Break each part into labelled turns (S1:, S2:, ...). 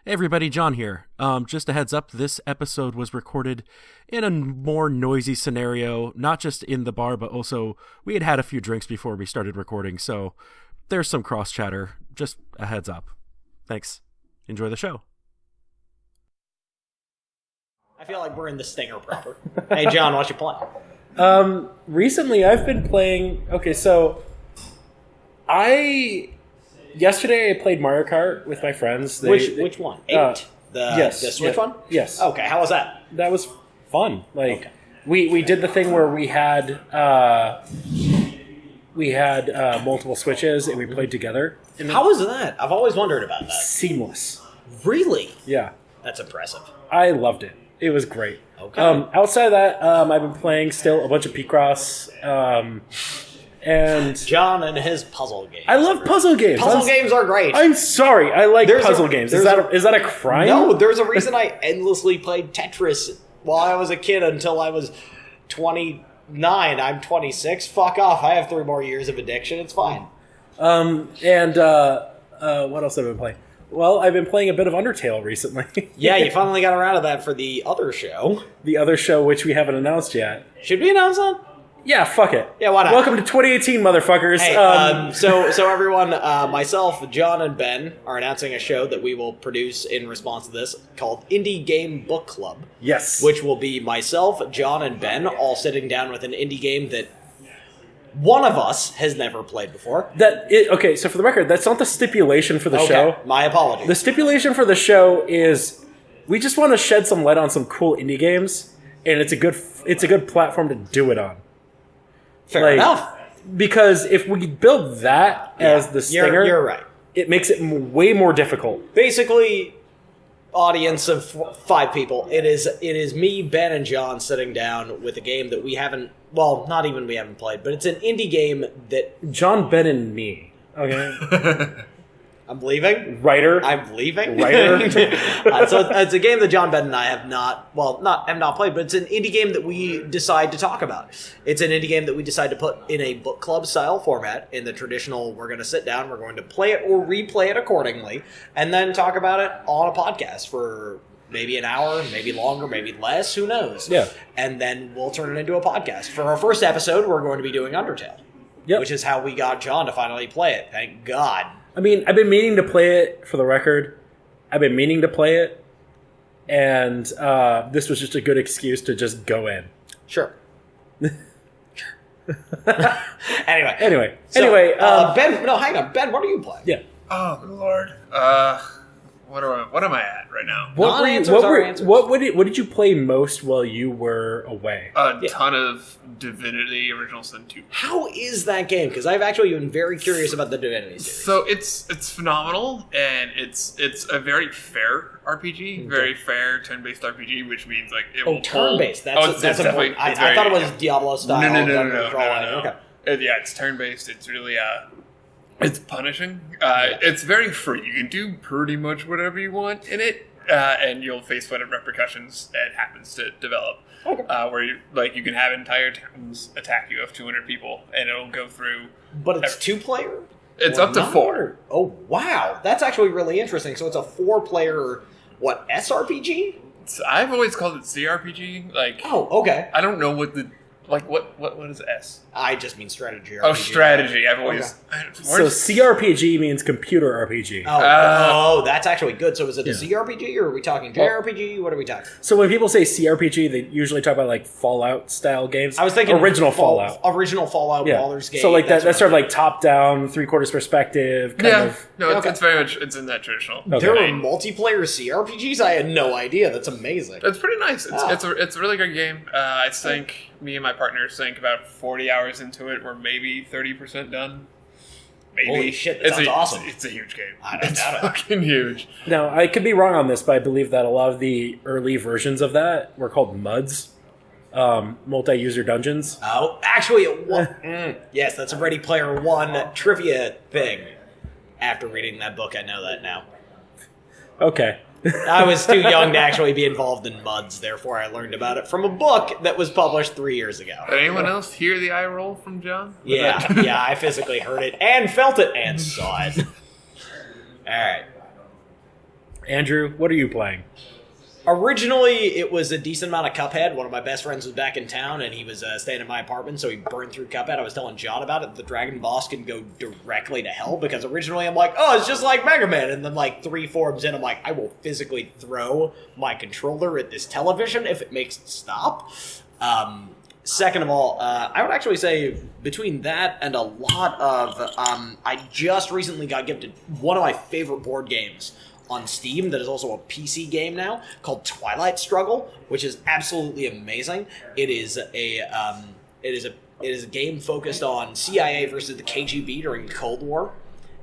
S1: Hey everybody, John here. Just a heads up, this episode was recorded in a more noisy scenario, not just in the bar, but also we had had a few drinks before we started recording, so there's some cross chatter. Just a heads up. Thanks. Enjoy the show.
S2: I feel like we're in the stinger proper. Hey John, what you playing?
S3: Recently I've been playing... Okay, so... Yesterday I played Mario Kart with my friends.
S2: Which one? 8?
S3: Yes.
S2: The Switch one?
S3: Yes.
S2: Okay, how was that?
S3: That was fun.
S2: Okay.
S3: We did the thing where we had multiple Switches and we played together. And
S2: How was that? I've always wondered about that.
S3: seamless.
S2: Really?
S3: Yeah.
S2: That's impressive.
S3: I loved it. It was great.
S2: Okay.
S3: Outside of that, I've been playing still a bunch of Picross. And
S2: John and his puzzle games.
S3: I love puzzle games.
S2: Puzzle games are great.
S3: I'm sorry. I like
S2: There's
S3: puzzle
S2: a-
S3: games.
S2: there's
S3: Is that a crime?
S2: No, there's a reason I endlessly played Tetris while I was a kid until I was 29. I'm 26. Fuck off. I have 3 more years of addiction. It's fine.
S3: What else have I been playing? Well, I've been playing a bit of Undertale recently.
S2: Yeah, you finally got around to that for the other show.
S3: The other show, which we haven't announced yet.
S2: Should we announce that?
S3: Yeah, fuck it.
S2: Yeah, why not?
S3: Welcome to 2018, motherfuckers.
S2: Hey, so everyone, myself, John, and Ben are announcing a show that we will produce in response to this called Indie Game Book Club.
S3: Yes.
S2: Which will be myself, John, and Ben all sitting down with an indie game that one of us has never played before.
S3: Okay, so for the record, that's not the stipulation for the show.
S2: My apologies.
S3: The stipulation for the show is we just want to shed some light on some cool indie games, and it's a good platform to do it on.
S2: Fair enough.
S3: Because if we build that as the stinger,
S2: you're right.
S3: It makes it way more difficult.
S2: Basically, audience of 5 people. It is me, Ben, and John sitting down with a game that we haven't. Well, not even we haven't played, but it's an indie game that
S3: John, Ben, and me. Okay.
S2: I'm leaving.
S3: Writer.
S2: I'm leaving.
S3: Writer.
S2: So it's a game that John, Ben, and I have not played, but it's an indie game that we decide to talk about. It's an indie game that we decide to put in a book club style format in the traditional, we're going to sit down, we're going to play it or replay it accordingly, and then talk about it on a podcast for maybe an hour, maybe longer, maybe less, who knows?
S3: Yeah.
S2: And then we'll turn it into a podcast. For our first episode, we're going to be doing Undertale, which is how we got John to finally play it. Thank God.
S3: I mean, I've been meaning to play it, for the record. I've been meaning to play it, and this was just a good excuse to just go in.
S2: Sure. Anyway. Ben, no, hang on. Ben, what are you playing?
S3: Yeah.
S4: Oh, good lord. What am I at right now?
S3: What did you play most while you were away?
S4: A ton of Divinity Original Sin 2.
S2: How is that game? Because I've actually been very curious about the Divinity series.
S4: So it's phenomenal, and it's a very fair RPG, very fair turn-based RPG, which means like it will
S2: turn-based. That's
S4: definitely.
S2: I thought it was Diablo style.
S4: No.
S2: Okay.
S4: Yeah, it's turn-based. It's really it's punishing. It's very free. You can do pretty much whatever you want in it, and you'll face whatever repercussions it happens to develop. Okay. Where you can have entire towns attack you of 200 people, and it'll go through.
S2: But it's 2-player.
S4: It's up to 4.
S2: Oh wow, that's actually really interesting. So it's a 4-player SRPG?
S4: I've always called it CRPG.
S2: Okay.
S4: I don't know what the what is S?
S2: I just mean strategy.
S4: Oh, strategy. I've always.
S3: So CRPG means computer RPG.
S2: That's actually good. So is it a CRPG, or are we talking JRPG? What are we talking?
S3: So when people say CRPG, they usually talk about like Fallout style games.
S2: I was thinking
S3: original Fallout,
S2: Baldur's Gate.
S3: So like that's sort of like top down, 3/4 perspective. Kind of.
S4: No, it's very much in that traditional.
S3: Okay.
S2: There are multiplayer CRPGs. I had no idea. That's amazing.
S4: It's pretty nice. It's a really good game. I think me and my partner sank about 40 hours into it. We're maybe 30% done. Maybe.
S2: Holy shit, that sounds awesome.
S4: It's a huge game.
S2: I don't doubt it.
S4: Fucking huge.
S3: Now, I could be wrong on this, but I believe that a lot of the early versions of that were called MUDs, multi-user dungeons.
S2: Oh, actually, yes, that's a Ready Player One trivia thing. After reading that book, I know that now.
S3: Okay.
S2: I was too young to actually be involved in MUDs, therefore I learned about it from a book that was published 3 years ago.
S4: Did anyone else hear the eye roll from John?
S2: Yeah, I physically heard it and felt it and saw it. All right.
S3: Andrew, what are you playing?
S2: Originally, it was a decent amount of Cuphead. One of my best friends was back in town, and he was staying in my apartment, so he burned through Cuphead. I was telling John about it. The dragon boss can go directly to hell, because originally I'm like, oh, it's just like Mega Man. And then like 3 forms in, I'm like, I will physically throw my controller at this television if it makes it stop. Second of all, I would actually say between that and a lot of... I just recently got gifted one of my favorite board games on Steam that is also a PC game now called Twilight Struggle, which is absolutely amazing. It is a game focused on CIA versus the KGB during the Cold War,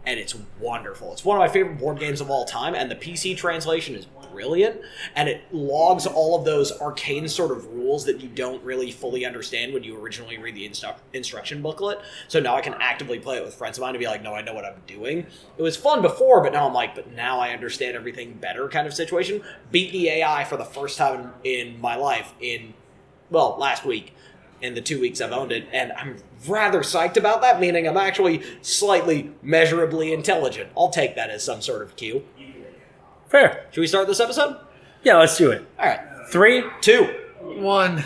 S2: and it's wonderful. It's one of my favorite board games of all time, and the PC translation is brilliant, and it logs all of those arcane sort of rules that you don't really fully understand when you originally read the instruction booklet. So now I can actively play it with friends of mine and be like, no, I know what I'm doing. It was fun before, but now I'm like, but now I understand everything better kind of situation. Beat the AI for the first time in my life last week, in the 2 weeks I've owned it, and I'm rather psyched about that, meaning I'm actually slightly measurably intelligent. I'll take that as some sort of cue.
S3: Fair.
S2: Should we start this episode?
S3: Yeah, let's do it.
S2: All right.
S3: 3,
S2: 2,
S4: 1.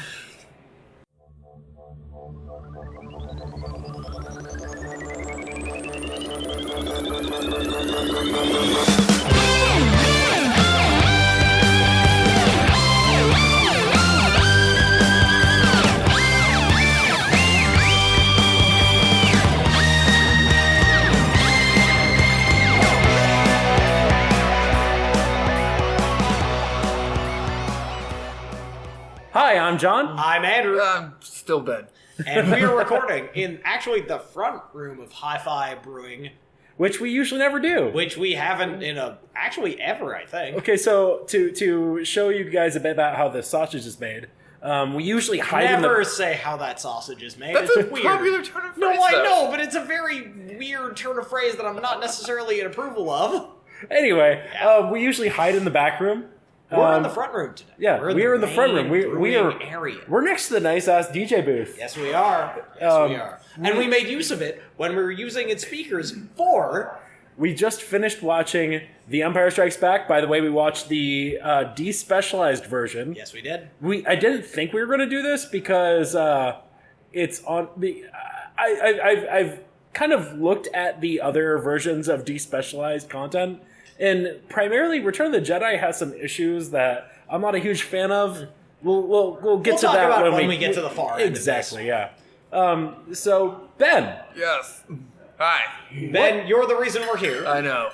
S3: Hi, I'm John.
S2: I'm Andrew,
S4: I'm still dead.
S2: and we are recording in actually the front room of Hi-Fi Brewing,
S3: Which we usually never do.
S2: which we haven't actually ever, I think.
S3: Okay, so to show you guys a bit about how the sausage is made, we usually hide in
S2: Never
S3: the...
S2: say how that sausage is made.
S4: That's
S2: it's
S4: a
S2: weird.
S4: popular turn of
S2: No,
S4: phrase,
S2: I
S4: though.
S2: know, but it's a very weird turn of phrase that I'm not necessarily in approval of.
S3: Anyway,
S2: Yeah.
S3: we usually hide in the back room.
S2: We're in the front room today.
S3: Yeah, we are in the front room.
S2: main
S3: We are
S2: brewing area.
S3: We're next to the nice ass DJ booth.
S2: Yes, we are. Yes, we are. And we made use of it when we were using its speakers for...
S3: We just finished watching The Empire Strikes Back. By the way, we watched the despecialized version.
S2: Yes, we did.
S3: I didn't think we were going to do this because it's on the. I've kind of looked at the other versions of despecialized content, and primarily Return of the Jedi has some issues that I'm not a huge fan of. We'll get
S2: We'll
S3: to
S2: talk
S3: that
S2: about it
S3: when
S2: when we get to the far end of
S3: Exactly. Yeah. So Ben.
S4: Yes. Hi.
S2: Ben, you're the reason we're here.
S4: I know.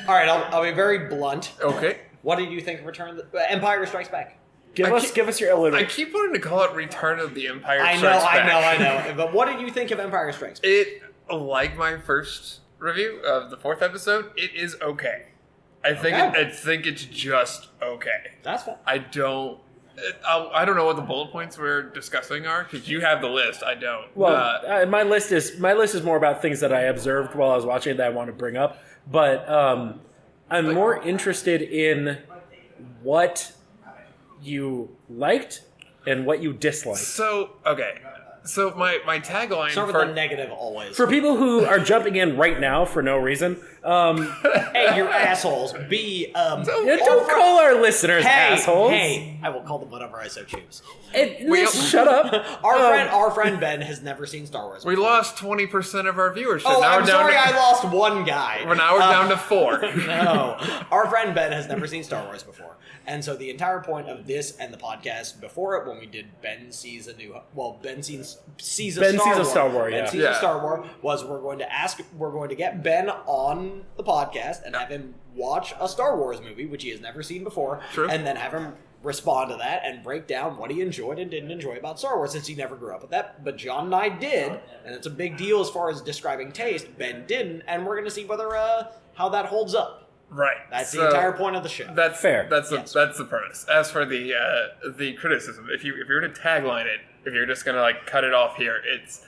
S2: All right, I'll be very blunt.
S4: Okay.
S2: What did you think of Empire Strikes Back?
S3: Give us your
S4: I
S3: elevator.
S4: keep wanting to call it Return of the Empire
S2: I
S4: Strikes Back.
S2: I know. But what did you think of Empire Strikes Back?
S4: It, like my first review of the 4th episode, it is okay. I think it's just okay.
S2: That's fine.
S4: I don't know what the bullet points we're discussing are, because you have the list. I don't.
S3: Well, my list is more about things that I observed while I was watching it that I want to bring up. But I'm more interested in what you liked and what you disliked.
S4: So my tagline
S2: Start with
S4: for
S2: the negative always.
S3: For people who are jumping in right now for no reason,
S2: A, you're assholes. B,
S3: don't call our listeners assholes.
S2: Hey, I will call them whatever I so choose.
S3: Shut up.
S2: Our friend Ben has never seen Star Wars.
S4: we lost 20% of our viewership.
S2: Oh,
S4: now
S2: I'm
S4: we're down
S2: sorry,
S4: to,
S2: I lost one guy.
S4: Now we're down to 4.
S2: No, our friend Ben has never seen Star Wars before, and so the entire point of this and the podcast before it, when we did Ben sees Star Wars, was we're going to get Ben on the podcast and have him watch a Star Wars movie, which he has never seen before,
S4: True.
S2: and then have him respond to that and break down what he enjoyed and didn't enjoy about Star Wars, since he never grew up with that. But John and I did, and it's a big deal as far as describing taste. Ben didn't, and we're going to see whether how that holds up.
S4: Right.
S2: That's the entire point of the show.
S4: That's
S3: fair.
S4: That's the premise. As for the criticism, if you were to tagline it, if you're just gonna like cut it off here, it's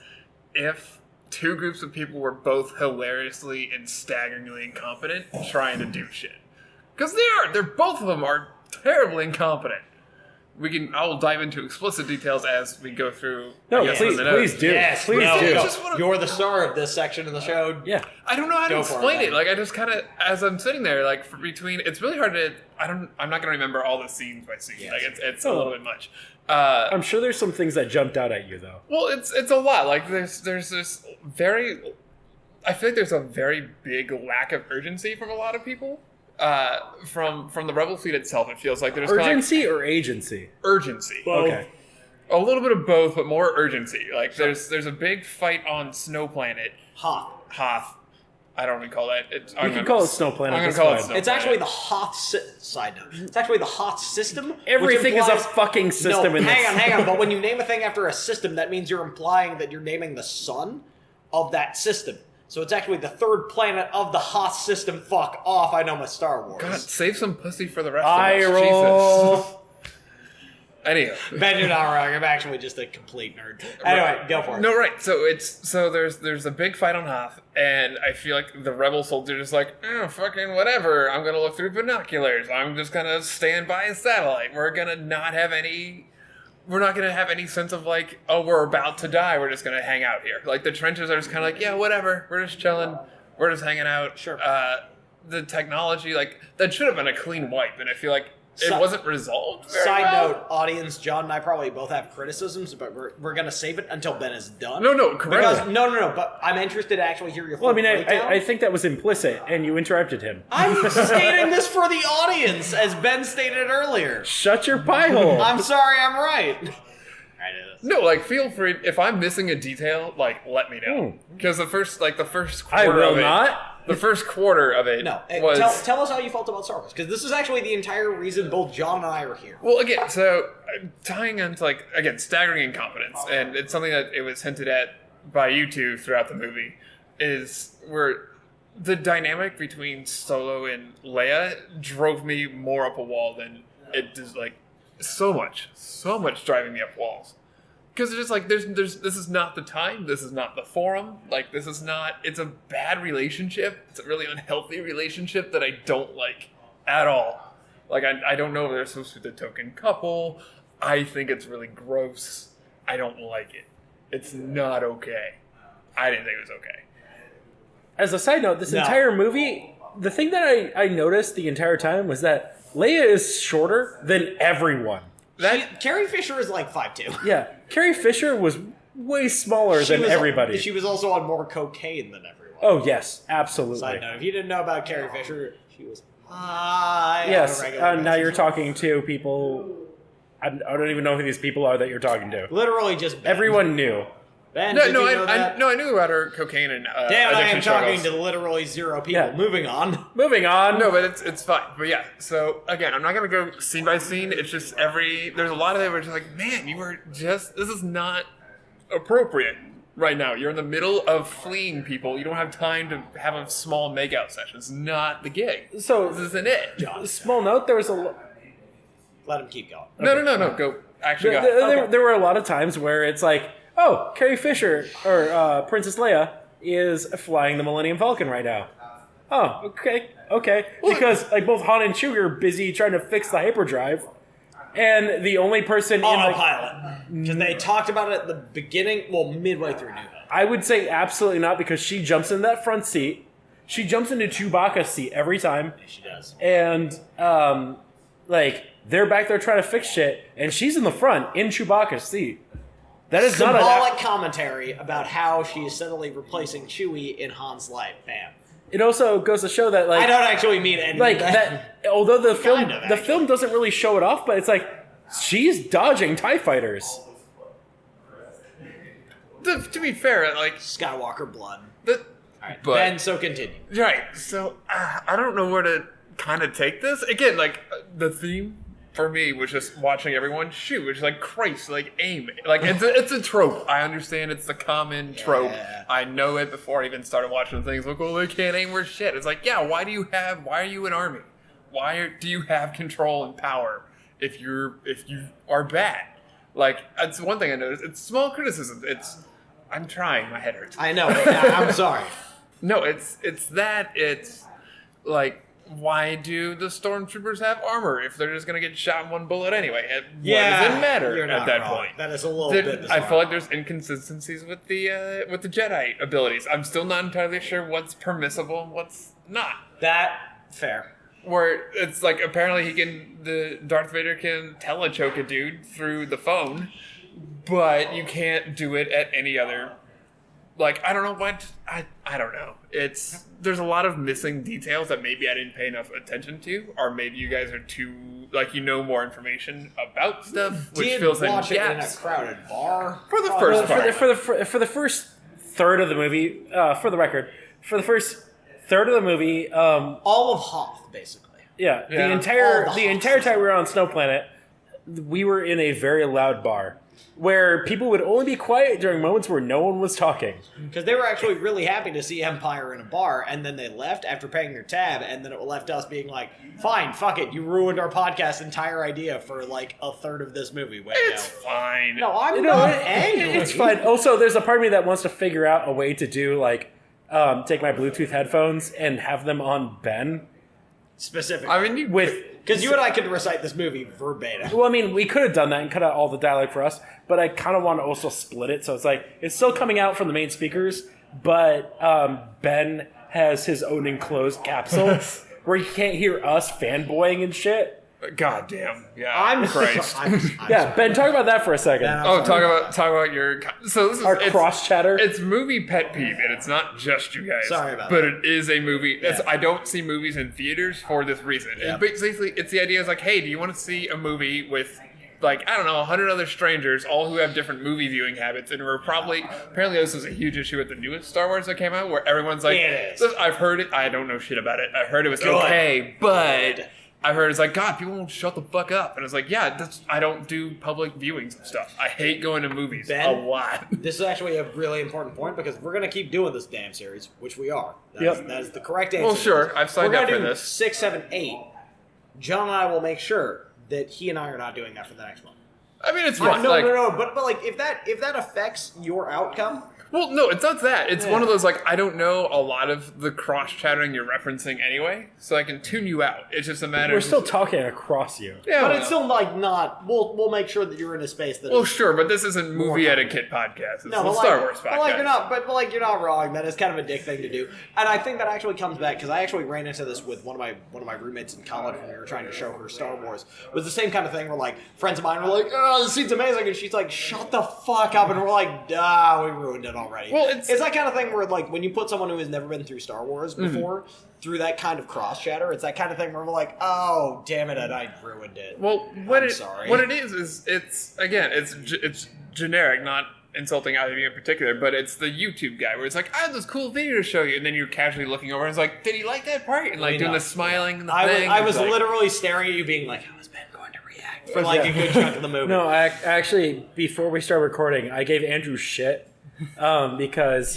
S4: if two groups of people were both hilariously and staggeringly incompetent trying to do shit. Because they're both of them are terribly incompetent. I will dive into explicit details as we go through.
S3: No,
S4: I guess,
S3: please
S4: the notes.
S3: do.
S2: Yes,
S3: Please
S2: no,
S3: do.
S2: no.
S4: Just wanna-
S2: You're the star of this section of the show.
S3: Yeah.
S4: I don't know how to
S2: Go for it,
S4: explain it.
S2: man.
S4: Like I just kind of, as I'm sitting there, like between, it's really hard to. I'm not going to remember all the scenes by scene.
S2: Yes.
S4: Like it's a
S3: Oh.
S4: little bit much.
S3: I'm sure there's some things that jumped out at you, though.
S4: Well, it's a lot. Like there's this very. I feel like there's a very big lack of urgency from a lot of people. From the Rebel fleet itself, it feels like there's
S3: Urgency or agency?
S4: urgency.
S3: Okay.
S4: A little bit of both, but more urgency. Like there's a big fight on Snow Planet. Hoth. I don't recall that.
S3: You can call it Snow Planet.
S4: I'm
S3: that's
S4: gonna call it
S3: fine.
S4: Snow
S2: It's
S4: Planet.
S2: actually the Hoth side note. It's actually the Hoth system. which
S3: Everything is a
S2: implies-
S3: fucking system
S2: no,
S3: in this.
S2: hang on. But when you name a thing after a system, that means you're implying that you're naming the sun of that system. So it's actually the third planet of the Hoth system. Fuck off! I know my Star Wars.
S4: God, save some pussy for the rest
S3: Eye
S4: of us.
S3: roll.
S4: Jesus. Anyhow.
S2: Ben, you're not wrong. I'm actually just a complete nerd. Anyway, go for it.
S4: No, right. So there's a big fight on Hoth, and I feel like the rebel soldiers are just like, oh, fucking whatever. I'm gonna look through binoculars. I'm just gonna stand by a satellite. We're not gonna have any sense of like, oh, we're about to die. We're just gonna hang out here. Like the trenches are just kind of like, yeah, whatever. We're just chilling. We're just hanging out.
S2: Sure.
S4: The technology, like that should have been a clean wipe, and I feel like it
S2: Si-
S4: wasn't resolved. Very
S2: Side
S4: well.
S2: note, audience, John and I probably both have criticisms, but we're going to save it until Ben is done.
S4: No, correct.
S2: Because, no, but I'm interested to actually hear your full
S3: Well, I mean,
S2: breakdown.
S3: I think that was implicit, and you interrupted him.
S2: I'm stating this for the audience, as Ben stated earlier.
S3: Shut your pie hole.
S2: I'm sorry, I'm right.
S4: No, like feel free. If I'm missing a detail, like let me know. Because the first
S3: I
S4: quarter
S3: will
S4: of it,
S3: not.
S4: the first quarter of it
S2: No,
S4: was
S2: tell us how you felt about Star Wars, because this is actually the entire reason both John and I are here.
S4: well again. So tying into like again staggering incompetence, and it's something that it was hinted at by you two throughout the movie, is where the dynamic between Solo and Leia drove me more up a wall than it does. Like so much driving me up walls. Because it's just like this is not the time, this is not the forum, like this is not. It's a bad relationship. It's a really unhealthy relationship that I don't like at all. Like I don't know if they're supposed to be the token couple. I think it's really gross. I don't like it. It's not okay. I didn't think it was okay.
S3: As a side note, this
S2: No.
S3: entire movie, the thing that I noticed the entire time was that Leia is shorter than everyone.
S2: Carrie Fisher is like 5'2".
S3: Yeah, Carrie Fisher was way smaller than everybody.
S2: She was also on more cocaine than everyone.
S3: Oh, yes, absolutely.
S2: Side note, if you didn't know about Carrie Fisher, she was high.
S3: Yes,
S2: on a regular
S3: now you're
S2: basis.
S3: talking to people. I don't even know who these people are that you're talking to.
S2: Literally just Ben.
S3: Everyone knew.
S2: Ben,
S4: No,
S2: did
S4: no,
S2: you know that?
S4: I knew about her cocaine and
S2: Damn, I
S4: addiction
S2: am talking
S4: struggles.
S2: to literally zero people.
S3: Yeah.
S2: Moving on.
S3: Moving on.
S4: No, but it's fine. But yeah, so again, I'm not gonna go scene by scene. It's just there's a lot of it where it's just like, man, this is not appropriate right now. You're in the middle of fleeing people. You don't have time to have a small makeout session. It's not the gig.
S3: So,
S4: This isn't it.
S3: small note, there was a...
S2: Let him keep going.
S4: No. Go. Actually, go.
S3: There were a lot of times where it's like, oh, Carrie Fisher, or Princess Leia, is flying the Millennium Falcon right now. Oh, okay. Because like both Han and Chewie are busy trying to fix the hyperdrive, and the only person in like,
S2: Autopilot. Because they talked about it at the beginning, well, midway through New Hope.
S3: I would say absolutely not, because she jumps in that front seat. She jumps into Chewbacca's seat every time,
S2: She does.
S3: and like they're back there trying to fix shit, and she's in the front in Chewbacca's seat. That is not
S2: Symbolic
S3: a.
S2: commentary about how she is steadily replacing Chewie in Han's life. Bam.
S3: It also goes to show that like
S2: I don't actually mean any
S3: like
S2: of that.
S3: although the film
S2: Kind of,
S3: the
S2: actually.
S3: film doesn't really show it off, but it's like she's dodging TIE fighters.
S4: To be fair, like
S2: Skywalker blood.
S4: the.
S2: All right,
S4: But-
S2: Ben, so continue.
S4: Right. So I don't know where to kind of take this. Again, like the theme for me was just watching everyone shoot, which is like Christ, like aim. Like it's a trope. I understand it's the common trope.
S2: Yeah.
S4: I know it before I even started watching things. Like, well, they can't aim worth shit. It's like, yeah, why are you an army? Do you have control and power if you are bad? Like that's one thing I noticed. It's small criticism. I'm trying. My head hurts.
S2: I know. I'm sorry.
S4: No, it's like why do the stormtroopers have armor if they're just going to get shot in one bullet anyway? What
S2: Yeah,
S4: does it matter
S2: you're
S4: at
S2: not
S4: that
S2: wrong.
S4: point?
S2: That is a little
S4: Then
S2: bit
S4: I
S2: bizarre.
S4: feel like there's inconsistencies with the Jedi abilities. I'm still not entirely sure what's permissible and what's not.
S2: That fair.
S4: Where it's like apparently the Darth Vader can telechoke a dude through the phone, but you can't do it at any other. Like, I don't know what I don't know. There's a lot of missing details that maybe I didn't pay enough attention to, or maybe you guys are too more information about stuff, which
S2: Did
S4: fills in
S2: watch it in a
S4: gaps
S2: crowded bar
S4: for the first part.
S3: For the first third of the movie, for the record, for the first third of the movie,
S2: all of Hoth, basically.
S3: yeah,
S4: Yeah.
S3: the entire
S2: All
S3: the
S2: the
S3: entire time we were on Snow Planet, we were in a very loud bar where people would only be quiet during moments where no one was talking.
S2: Because they were actually really happy to see Empire in a bar, and then they left after paying their tab, and then it left us being like, fine, fuck it, you ruined our podcast's entire idea for like a third of this movie. Wait,
S4: It's fine.
S2: no, I'm
S3: No,
S2: not angry.
S3: it's fine. Also, there's a part of me that wants to figure out a way to do like take my Bluetooth headphones and have them on Ben
S2: Specifically.
S4: I mean,
S3: with.
S2: Because you and I could recite this movie verbatim.
S3: Well, I mean, we could have done that and cut out all the dialogue for us, but I kind of want to also split it. So it's like, it's still coming out from the main speakers, but Ben has his own enclosed capsule where he can't hear us fanboying and shit.
S4: God damn. Yeah.
S2: I'm
S4: Christ.
S2: I'm
S3: Yeah,
S2: sorry.
S3: Ben, talk about that for a second.
S2: Ben, I'm
S4: Oh,
S2: sorry.
S4: talk about your. So this is
S3: Our
S4: it's-
S3: cross chatter.
S4: It's movie pet peeve, and it's not just you guys.
S2: Sorry about
S4: but
S2: that.
S4: it is a movie.
S2: Yeah.
S4: I don't see movies in theaters for this reason.
S2: Yeah.
S4: And basically, it's the idea is like, hey, do you want to see a movie with, like, I don't know, 100 other strangers, all who have different movie viewing habits, and we're apparently this is a huge issue with the newest Star Wars that came out, where everyone's like,
S2: It is.
S4: "This- I've heard it, I don't know shit about it. I heard it was
S2: Good.
S4: okay, but
S2: Good.
S4: I've heard it's like, God, people won't shut the fuck up. And it's like, yeah, I don't do public viewings of stuff. I hate going to movies
S2: Ben?
S4: a lot.
S2: This is actually a really important point because we're going to keep doing this damn series, which we are. That is the correct answer.
S4: Well, sure, I've signed
S2: we're
S4: up
S2: gonna
S4: for
S2: do
S4: this.
S2: 6, 7, 8. John and I will make sure that he and I are not doing that for the next one.
S4: I mean, it's fun.
S2: No. But like, if that affects your outcome,
S4: Well, no, it's not that. It's one of those, like, I don't know a lot of the cross-chattering you're referencing anyway, so I can tune you out. It's just a matter
S3: We're
S4: of...
S3: still talking across you.
S4: Yeah,
S2: but
S4: well,
S2: it's still like not. We'll make sure that you're in a space that.
S4: well,
S2: is,
S4: sure, but this isn't movie etiquette podcast. It's
S2: no,
S4: a
S2: but
S4: Star
S2: like,
S4: Wars podcast.
S2: but like you're not. But like you're not wrong. That is kind of a dick thing to do, and I think that actually comes back because I actually ran into this with one of my roommates in college when we were trying to show her Star Wars. It was the same kind of thing where like friends of mine were like, "Oh, this scene's amazing," and she's like, "Shut the fuck up," and we're like, "Duh, we ruined it already."
S4: Well, it's
S2: that kind of thing where, like, when you put someone who has never been through Star Wars before through that kind of cross chatter, it's that kind of thing where we're like, oh, damn it, and I ruined it.
S4: Well,
S2: sorry.
S4: what it is it's again, it's generic, not insulting either of you in particular, but it's the YouTube guy where it's like, I have this cool video to show you, and then you're casually looking over and it's like, did he like that part? And like doing the smiling and the thing.
S2: I was
S4: It's like,
S2: literally staring at you, being like, how is Ben going to react for like a good chunk of the movie?
S3: No, actually, before we start recording, I gave Andrew shit because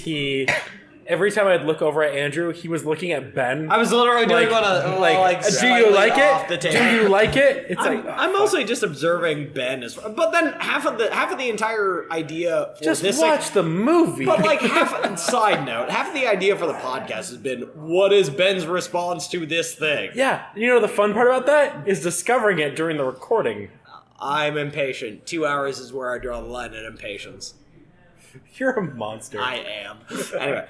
S3: every time I'd look over at Andrew, he was looking at Ben.
S2: I was literally doing one of
S3: do
S2: slightly
S3: you like
S2: off the
S3: it?
S2: table.
S3: Do you like it? It's
S2: I'm mostly just observing Ben as well. But then half of the entire idea for
S3: just
S2: this
S3: watch the movie.
S2: But like side note, half of the idea for the podcast has been what is Ben's response to this thing?
S3: Yeah, you know the fun part about that is discovering it during the recording.
S2: I'm impatient. 2 hours is where I draw the line at impatience.
S3: You're a monster.
S2: I am. Anyway,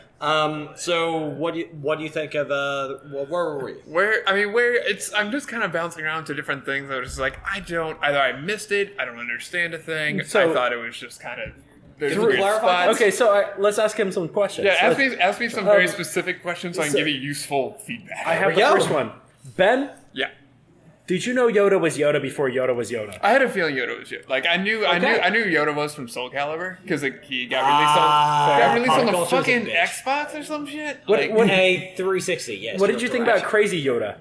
S2: so what do you think of where were we?
S4: I'm just kind of bouncing around to different things. I was just like, either I missed it, I don't understand a thing.
S3: So-
S4: I thought it was just kind of there's
S2: Can we
S4: weird
S2: clarify?
S4: spots.
S3: Okay, so let's ask him some questions.
S4: Yeah, ask me some very specific questions so I can
S3: so-
S4: give you useful feedback.
S3: I have
S2: we
S3: the
S2: go.
S3: first one. Ben,
S4: yeah.
S3: did you know Yoda was Yoda before Yoda was Yoda?
S4: I had a feeling Yoda was Yoda. Like I knew Yoda was from Soul Calibur because he got released on the
S2: Culture's a
S4: fucking
S2: bitch.
S4: Xbox or some shit.
S3: What-
S4: Like,
S3: what-
S2: A 360. Yes.
S3: What did you think about Crazy Yoda?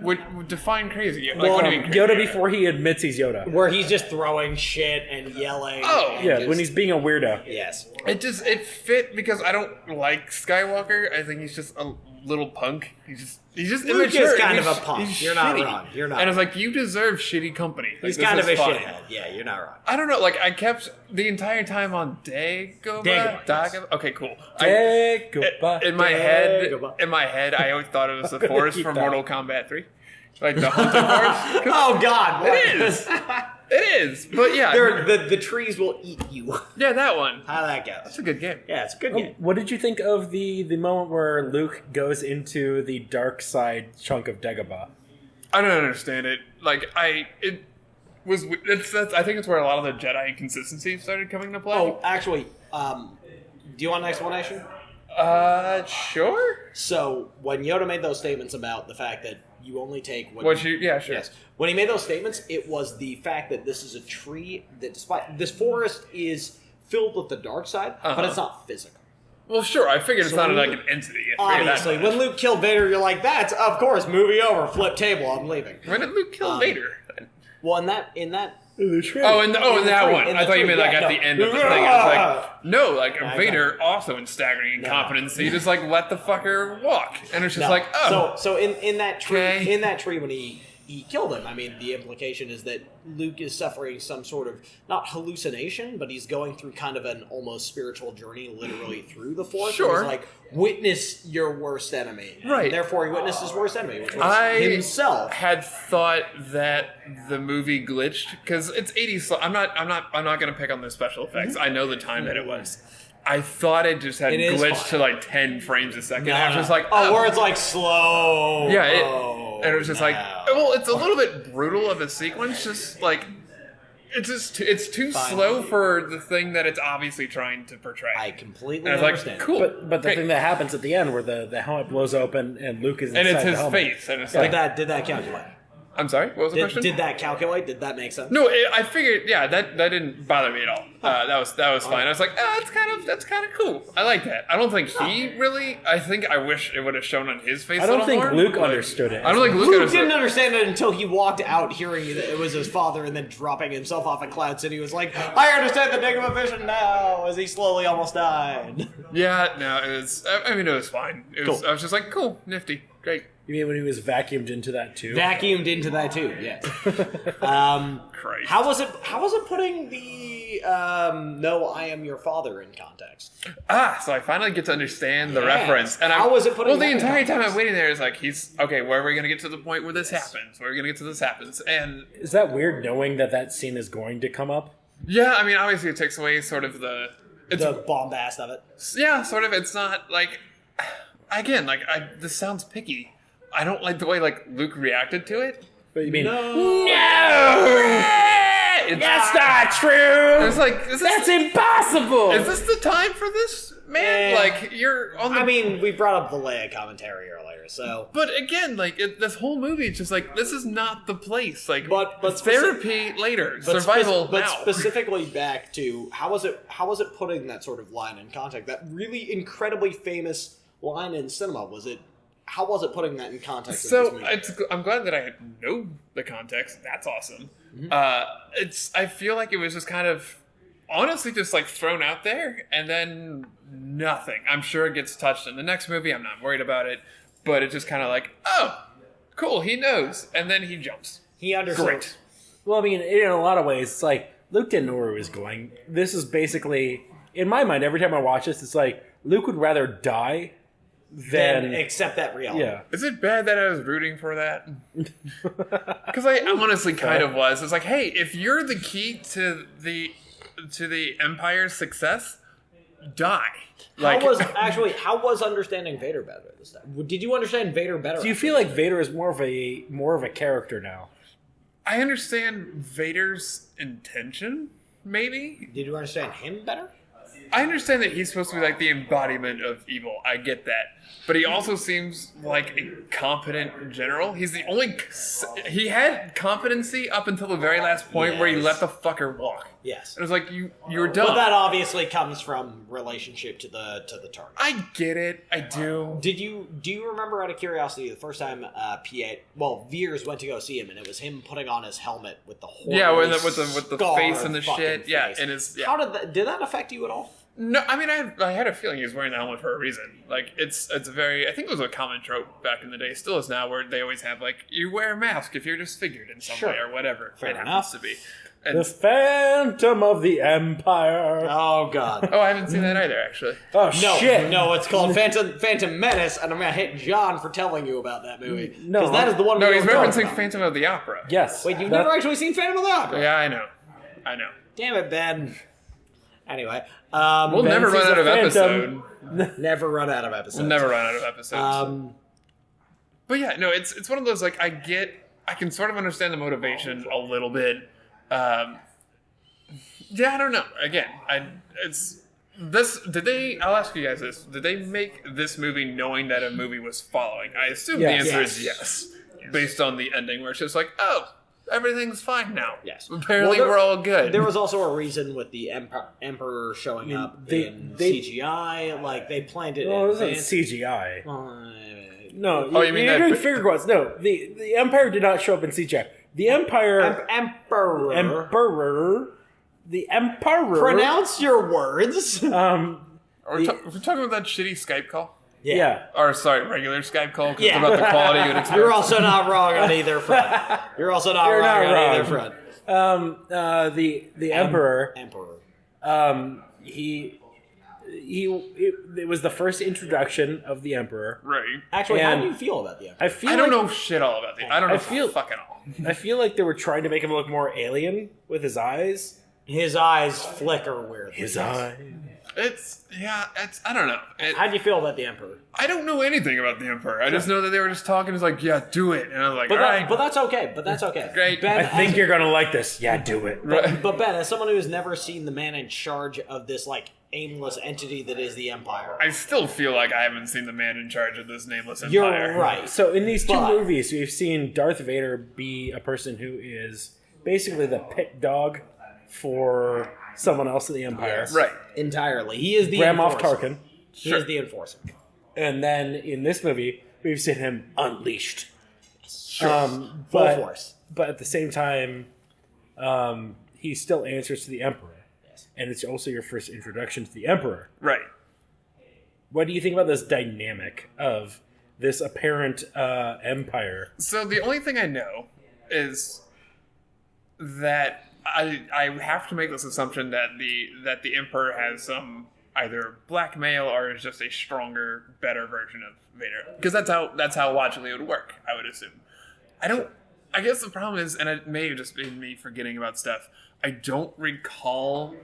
S4: would define crazy. Like,
S2: Well,
S4: what do you mean crazy
S3: Yoda before he admits he's Yoda.
S2: Where he's just throwing shit and yelling.
S4: Oh.
S2: and
S3: Yeah,
S2: just-
S3: when he's being a weirdo.
S2: yes.
S4: It fit because I don't like Skywalker. I think he's just a little punk. He's just
S2: Luke
S4: immature.
S2: is kind
S4: He's-
S2: of a punk.
S4: he's
S2: You're not
S4: shitty.
S2: wrong. You're not
S4: And it's like, you deserve shitty company. Like,
S2: He's
S4: this
S2: kind of
S4: is
S2: a
S4: fine.
S2: shithead. Yeah, you're not wrong.
S4: I don't know. Like, I kept the entire time on Dagobah.
S2: Dagobah, yes.
S4: Okay, cool.
S3: Dagobah.
S4: In my head, I always thought it was the forest
S3: Keep
S4: from
S3: going.
S4: Mortal Kombat 3. Like the haunted forest.
S2: Oh God, what?
S4: It is. It is. But yeah.
S2: The trees will eat you.
S4: Yeah, that one.
S2: How that goes?
S4: That's a good game.
S2: Yeah, it's a good game.
S3: What did you think of the moment where Luke goes into the dark side chunk of Dagobah?
S4: I don't understand it. Like, I think it's where a lot of the Jedi inconsistency started coming to play.
S2: Oh, actually, do you want an explanation?
S4: Sure.
S2: So when Yoda made those statements about the fact that you only take
S4: Yeah, sure.
S2: Yes. When he made those statements, it was the fact that this is a tree that, despite this forest is filled with the dark side, but it's not physical.
S4: Well, sure. I figured it's
S2: So
S4: not
S2: when
S4: like
S2: Luke-
S4: an entity. I figured that
S2: Obviously,
S4: much.
S2: when Luke killed Vader, you're like, "That's of course, movie over, flip table, I'm leaving."
S4: When did Luke kill Vader?
S2: Well, in that,
S4: in
S2: in
S4: that
S2: the
S4: one.
S2: tree,
S4: I thought you meant like
S2: yeah,
S4: at
S2: no.
S4: the end of the thing. I was like, no, like
S2: I
S4: Vader also in staggering incompetency, just like let the fucker walk, and it's just
S2: No.
S4: like, oh,
S2: So in that tree,
S4: Okay.
S2: when he killed him, I mean, the implication is that Luke is suffering some sort of not hallucination, but he's going through kind of an almost spiritual journey, literally through the Force.
S4: Sure.
S2: He's like, witness your worst enemy,
S4: Right.
S2: And therefore, he witnessed his worst enemy, which was
S4: I
S2: himself.
S4: had thought that the movie glitched because it's 80s. So I'm not gonna pick on the special effects. I know the time that it was. I thought it just had
S2: It is
S4: glitched
S2: fine.
S4: to like 10 frames a second. I was just like,
S2: where it's like slow.
S4: yeah, and it was just like, well, it's a little bit brutal of a sequence. Just like it's too
S2: Fine.
S4: slow for the thing that it's obviously trying to portray.
S2: I completely
S4: and I was like,
S2: understand.
S4: cool,
S3: But the
S4: great.
S3: thing that happens at the end where the helmet blows open and Luke is inside
S4: and it's
S3: the
S4: his
S3: helmet.
S4: face, and it's
S2: Did
S4: like,
S2: that calculate?
S4: I'm sorry, what was the question?
S2: Did that calculate? Did that make sense?
S4: No, I figured. Yeah, that didn't bother me at all. That was fine. I was like, that's kind of cool. I like that. I don't think he really. I think I wish it would have shown on his face.
S3: I
S4: a
S3: don't
S4: little
S3: think
S4: more,
S3: Luke
S4: but-
S3: understood it.
S4: I don't think Luke
S2: Luke
S4: understood.
S2: didn't understand it until he walked out hearing that it was his father and then dropping himself off at Cloud City. He was like, I understand the Dagobah vision now, as he slowly almost died.
S4: Yeah, no, it was. I mean, it was fine. It was.
S2: Cool.
S4: I was just like, cool, nifty, great.
S3: You mean when he was vacuumed into that too?
S2: Vacuumed into that too, yes.
S4: Christ.
S2: How was it putting the no, I am your father in context?
S4: So I finally get to understand the
S2: Yeah.
S4: reference. And
S2: How was it putting
S4: Well, the
S2: that in
S4: entire time
S2: context?
S4: I'm waiting there is like, he's okay. Where are we gonna get to the point where this happens? Where are we gonna get to this happens? And
S3: Is that weird knowing that scene is going to come up?
S4: yeah, I mean, obviously it takes away sort of the. It's
S2: The bombast of it.
S4: yeah, sort of. It's not like. Again, like this sounds picky. I don't like the way like Luke reacted to it.
S3: But you mean
S4: It's,
S3: that's not true.
S4: it's like
S3: That's impossible.
S4: Is this the time for this, man?
S2: Eh.
S4: Like you're on the.
S2: I mean, we brought up the Leia commentary earlier, so
S4: But again, like this whole movie, it's just like this is not the place. Like,
S2: But
S4: therapy later,
S2: But
S4: survival
S2: but
S4: now.
S2: specifically back to how was it putting that sort of line in context? That really incredibly famous line in cinema, how was it putting that in context? of
S4: So
S2: this movie?
S4: I'm glad that I know the context. That's awesome.
S2: Mm-hmm.
S4: I feel like it was just kind of honestly just like thrown out there and then nothing. I'm sure it gets touched in the next movie. I'm not worried about it, but it's just kind of like, oh, cool, he knows, and then he jumps.
S2: He understood.
S4: Great.
S3: Well, I mean, in a lot of ways, it's like Luke didn't know where he was going. This is basically, in my mind, every time I watch this, it's like Luke would rather die
S2: Then
S3: than
S2: accept that reality.
S3: yeah.
S4: Is it bad that I was rooting for that? Because I honestly kind of was. It's like, hey, if you're the key to the Empire's success, die. Like,
S2: How was understanding Vader better this time? Did you understand Vader better?
S3: Do you feel like Vader is more of a character now?
S4: I understand Vader's intention, maybe.
S2: Did you understand him better?
S4: I understand that he's supposed to be like the embodiment of evil. I get that. But he also seems like a competent general. He's the only... He had competency up until the very last point where he
S2: Yes.
S4: let the fucker walk.
S2: Yes.
S4: It was like, you're dumb.
S2: But that obviously comes from relationship to the target.
S4: I get it. I do.
S2: Do you remember, out of curiosity, the first time Veers went to go see him, and it was him putting on his helmet with the horrible
S4: Yeah, with the face and the
S2: fucking
S4: shit. Yeah,
S2: face.
S4: and his... Yeah.
S2: How did that affect you at all?
S4: No, I mean, I had a feeling he was wearing the helmet for a reason. Like, it's very... I think it was a common trope back in the day, still is now, where they always have, like, you wear a mask if you're disfigured in some way or whatever
S2: Fair
S4: it
S2: enough.
S4: happens to be. And,
S3: The Phantom of the Empire.
S2: Oh, God.
S4: oh, I haven't seen that either, actually.
S3: Oh,
S2: No,
S3: shit.
S2: no, it's called Phantom Menace, and I'm going to hit John for telling you about that movie.
S3: No.
S2: Because that is the one
S4: No,
S2: we
S4: he's
S2: were talking
S4: referencing
S2: about.
S4: Phantom of the Opera.
S3: Yes.
S2: Wait, you've
S3: That-
S2: never actually seen Phantom of the Opera?
S4: Yeah, I know.
S2: Damn it, Ben. Anyway.
S4: We'll
S3: Ben
S4: never
S3: sees
S4: run out
S3: a
S4: of
S3: Phantom.
S4: episode.
S2: Never run out of episodes.
S4: We'll never run out of episodes.
S2: But
S4: But yeah, no, it's one of those, like, I can sort of understand the motivation a little bit. Yeah, I don't know. Again, I'll ask you guys this. Did they make this movie knowing that a movie was following? I assume
S3: Yes.
S4: the answer is yes. Based on the ending where it's just like, oh, everything's fine now.
S2: Yes.
S4: Apparently
S2: Well,
S4: we're all good.
S2: there was also a reason with the Emperor showing up in CGI. Like, they planned it
S3: Oh,
S2: in
S3: it wasn't
S2: advance.
S3: CGI. No,
S4: Oh, you mean
S3: you're
S4: that-
S3: doing finger quotes. No, the Empire did not show up in CGI. The Empire...
S2: Emperor.
S3: The Emperor...
S2: Pronounce your words.
S4: We're talking about that shitty Skype call?
S3: Yeah.
S4: Or, sorry, regular Skype call? 'Cause
S2: Yeah.
S4: it's about the quality you would expect.
S2: You're also not wrong on either front. You're also not
S3: You're
S2: wrong
S3: not
S2: on
S3: wrong.
S2: either front.
S3: The Emperor...
S2: Emperor.
S3: It was the first introduction of the Emperor.
S4: Right.
S2: Actually, how
S3: And-
S2: do you feel about the Emperor?
S3: I
S4: I don't know shit all about it. I don't know fucking all.
S3: I feel like they were trying to make him look more alien with his eyes.
S2: His eyes flicker weirdly.
S3: His eyes.
S4: I don't know.
S2: How do you feel about the Emperor?
S4: I don't know anything about the Emperor. I just know that they were just talking. It's like, yeah, do it. And I was like,
S2: But,
S4: all right.
S2: but that's okay. But that's okay.
S4: Great.
S2: Ben,
S3: I think you're gonna like this. Yeah, do it.
S2: But Ben, as someone who has never seen the man in charge of this like aimless entity that is the Empire,
S4: I still feel like I haven't seen the man in charge of this nameless empire.
S2: you're right.
S3: So in these two
S2: But-
S3: movies, we've seen Darth Vader be a person who is basically the pit dog for someone else in the Empire.
S4: Right.
S2: Entirely, he is the
S3: Grand Moff
S2: enforcer.
S3: Tarkin.
S2: He is the enforcer.
S3: And then in this movie, we've seen him unleashed.
S2: Full
S3: But,
S2: force.
S3: but at the same time, he still answers to the Emperor. And it's also your first introduction to the Emperor.
S4: Right.
S3: What do you think about this dynamic of this apparent empire?
S4: So the only thing I know is that I have to make this assumption that the Emperor has some either blackmail or is just a stronger, better version of Vader. Because that's how logically it would work, I would assume. I guess the problem is, and it may have just been me forgetting about stuff, I don't recall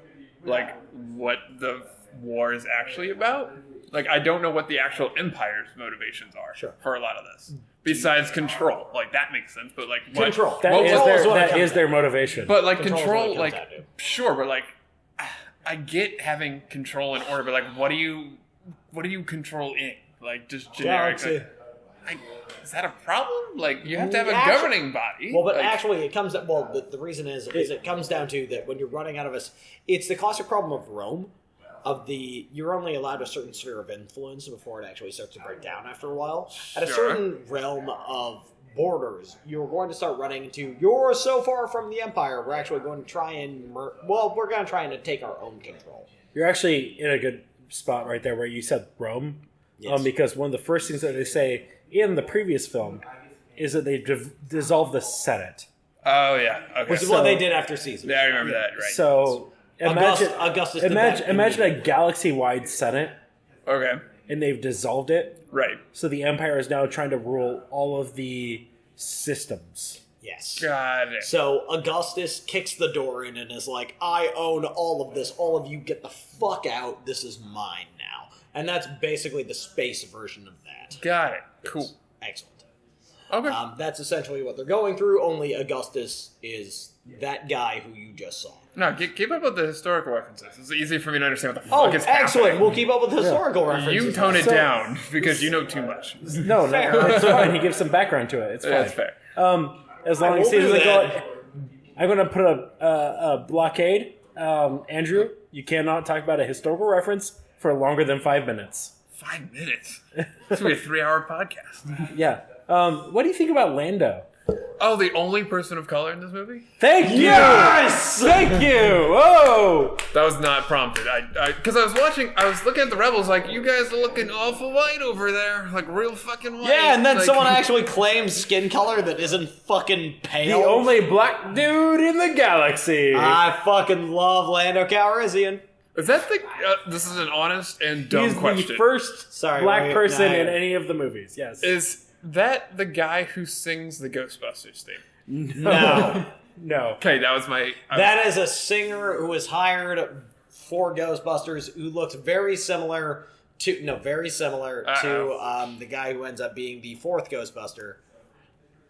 S4: like what the war is actually about. Like, I don't know what the actual Empire's motivations are for a lot of this. Besides control. Like, that makes sense, but like what,
S2: Control.
S3: That
S4: what-
S3: is
S2: Control
S3: their,
S2: is what it
S3: that
S2: comes
S3: is their motivation.
S4: But like
S2: Control is
S4: control,
S2: what it
S4: like
S2: comes down to.
S4: sure, but like I get having control in order, but like what do you control in? Like just generic.
S2: Galaxy.
S4: Like, is that a problem? Like you have to have a
S2: Actually-
S4: governing body.
S2: Well, but
S4: like,
S2: actually, it comes. Well, the reason is it comes down to that when you're running out of us, it's the classic problem of Rome. You're only allowed a certain sphere of influence before it actually starts to break down after a while. At a
S4: Sure.
S2: certain realm of borders, you're going to start running into. You're so far from the Empire. We're actually going to try and. We're going to try and take our own control.
S3: You're actually in a good spot right there where you said Rome.
S2: Yes.
S3: Because one of the first things that they say in the previous film is that they dissolve the Senate.
S4: oh yeah, okay.
S2: Which is what they did after Caesar.
S4: Yeah, I remember that. Right.
S3: So
S2: Augustus did that
S3: imagine a
S2: immediately.
S3: galaxy-wide Senate,
S4: okay.
S3: and they've dissolved it.
S4: Right.
S3: So the Empire is now trying to rule all of the systems.
S2: Yes.
S4: Got it.
S2: So Augustus kicks the door in and is like, I own all of this. All of you get the fuck out. This is mine now. And that's basically the space version of that.
S4: Got it. Cool.
S2: Excellent.
S4: Okay.
S2: That's essentially what they're going through, only Augustus is that guy who you just saw.
S4: No, keep up with the historical references. It's easy for me to understand what the
S2: Oh,
S4: fuck is
S2: excellent.
S4: happening.
S2: We'll keep up with the historical references.
S4: You tone it
S3: So-
S4: down because you know too much.
S3: No, it's fine. He gives some background to it. It's fine.
S4: That's fair.
S3: As long
S2: I
S3: as he
S2: will do
S3: doesn't
S2: that.
S3: go. I'm going to put a blockade. Andrew, you cannot talk about a historical reference for longer than 5 minutes.
S4: 5 minutes. This will be a 3-hour podcast.
S3: Yeah. What do you think about Lando?
S4: Oh, the only person of color in this movie?
S3: Thank you!
S2: Yes!
S3: Thank you! Oh!
S4: That was not prompted. Because I was looking at the Rebels like, you guys are looking awful white over there. Like, real fucking white.
S2: Yeah, and then
S4: like,
S2: someone actually claims skin color that isn't fucking
S3: The
S2: pale.
S3: only black dude in the galaxy.
S2: I fucking love Lando Calrissian.
S4: Is that the... this is an honest and dumb
S3: He's
S4: question.
S3: the first black
S2: wait,
S3: person
S2: no.
S3: in any of the movies. Yes.
S4: Is that the guy who sings the Ghostbusters theme?
S2: No.
S3: No.
S4: Okay, that was my...
S2: That is a singer who was hired for Ghostbusters who looks very similar to the guy who ends up being the fourth Ghostbuster.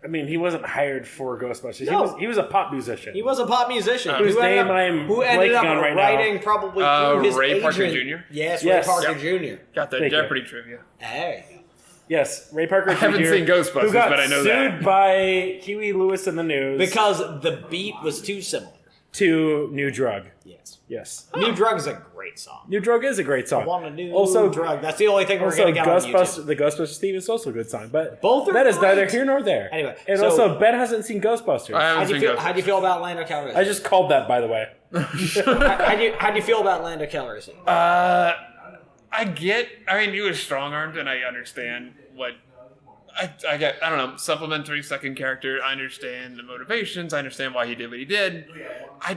S3: I mean, he wasn't hired for Ghostbusters.
S2: No.
S3: He was a pop musician.
S2: He was a pop musician
S3: Whose name I'm blanking on right now.
S2: writing probably through his
S4: Ray
S2: agent.
S4: Parker Jr.?
S2: Yes,
S3: Yes.
S2: Ray Parker
S4: Yep.
S2: Jr.
S4: Got the
S3: Thank you.
S4: Jeopardy trivia.
S2: Hey.
S3: Yes, Ray Parker Jr.
S4: haven't seen Ghostbusters,
S3: who got
S4: but I know
S3: sued
S4: that.
S3: by Huey Lewis in the News
S2: Because the beat was too similar.
S3: to New Drug.
S2: Yes.
S3: Yes.
S2: New Drug is a great song.
S3: New Drug is a great song.
S2: I want a new
S3: also,
S2: drug. That's the only thing we're
S3: Also,
S2: going to get on YouTube.
S3: The Ghostbusters theme is also a good song, but
S2: Both are
S3: that is neither
S2: great.
S3: here nor there.
S2: Anyway,
S3: and
S2: so-
S3: also Ben hasn't seen Ghostbusters.
S4: I haven't
S2: How do
S4: seen
S2: you feel?
S4: Ghostbusters.
S2: How do you feel about Lando Calrissian?
S3: I just called that, by the way.
S2: How do you feel about Lando Calrissian?
S4: I mean, he was strong-armed, and I understand what... I get, I don't know, supplementary second character. I understand the motivations. I understand why he did what he did. I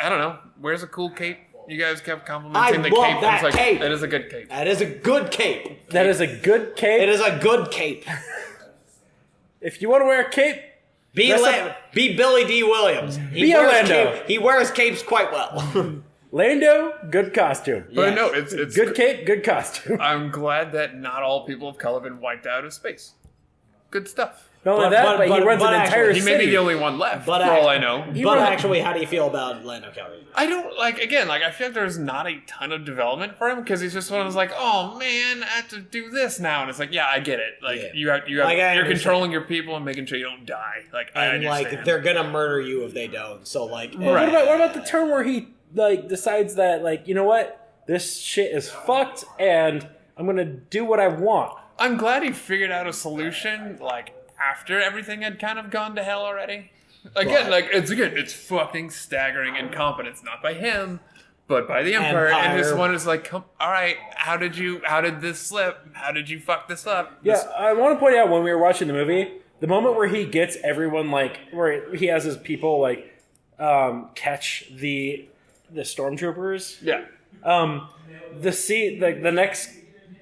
S4: don't know. Where's a cool cape? You guys kept complimenting the
S2: love
S4: cape.
S2: that
S4: It's like,
S2: cape.
S4: that is a good cape.
S2: That is a good cape.
S3: That is a good cape.
S2: It is a good cape.
S3: If you want to wear a cape,
S2: Be
S3: Dress up-
S2: Billy D. Williams.
S3: Be a Lando.
S2: He wears capes quite well.
S3: Lando, good costume.
S4: But
S2: Yes.
S4: no, it's
S3: Good cape, good costume.
S4: I'm glad that not all people of color have been wiped out of space. Good stuff.
S3: Not only
S2: But-
S3: that,
S2: but-
S3: but he
S2: but-
S3: runs
S2: but
S3: an entire
S2: actually,
S4: He may be
S3: city.
S4: the only one left,
S2: But
S4: for all I know.
S2: But actually, how do you feel about Lando Calrissian?
S4: I don't, I feel like there's not a ton of development for him, because he's just one of those, oh man, I have to do this now. And it's like, yeah, I get it.
S2: Yeah.
S4: You're
S2: understand.
S4: controlling your people and making sure you don't die. I
S2: And
S4: understand.
S2: they're gonna murder you if they don't. So
S3: What
S4: Right.
S3: about the turn where he decides that you know what, this shit is fucked and I'm gonna do what I want.
S4: I'm glad he figured out a solution, after everything had kind of gone to hell already. Again, it's fucking staggering incompetence, not by him, but by the Empire. And this one is all right, how did this slip? How did you fuck this up?
S3: Yeah, I want to point out when we were watching the movie, the moment where he gets everyone where he has his people catch the stormtroopers.
S4: Yeah.
S3: The next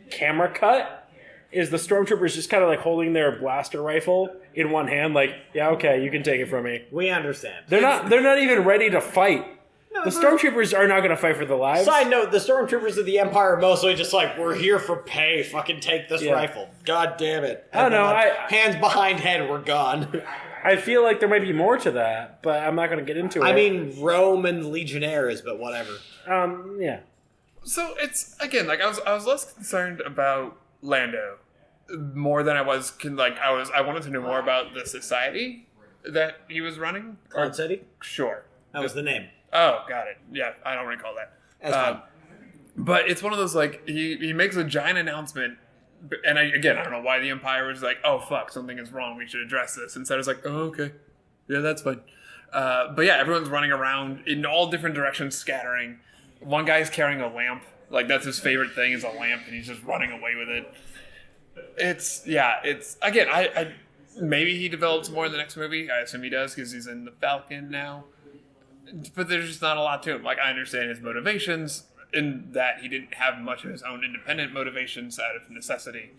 S3: camera cut is the stormtroopers just kind of holding their blaster rifle in one hand, yeah, okay, you can take it from me.
S2: we understand.
S3: They're not even ready to fight. The stormtroopers are not going to fight for their lives.
S2: Side note: the stormtroopers of the Empire are mostly just we're here for pay. Fucking take this rifle. God damn it!
S3: I don't know,
S2: hands behind head, we're gone.
S3: I feel like there might be more to that, but I'm not going to get into it.
S2: I mean, Roman legionnaires, but whatever.
S3: Yeah.
S4: So it's again I was less concerned about Lando more than I was I wanted to know more about the society that he was running.
S2: Cloud City?
S4: Sure.
S2: That was the name.
S4: Oh, got it. Yeah, I don't recall that.
S2: That's fine.
S4: But it's one of those he makes a giant announcement, and I don't know why the Empire was oh fuck, something is wrong, we should address this. Instead it's oh okay, yeah, that's fine. But yeah, everyone's running around in all different directions, scattering. One guy's carrying a lamp, that's his favorite thing is a lamp, and he's just running away with it. It's again, I maybe he develops more in the next movie. I assume he does because he's in the Falcon now. But there's just not a lot to him. I understand his motivations in that he didn't have much of his own independent motivations out of necessity.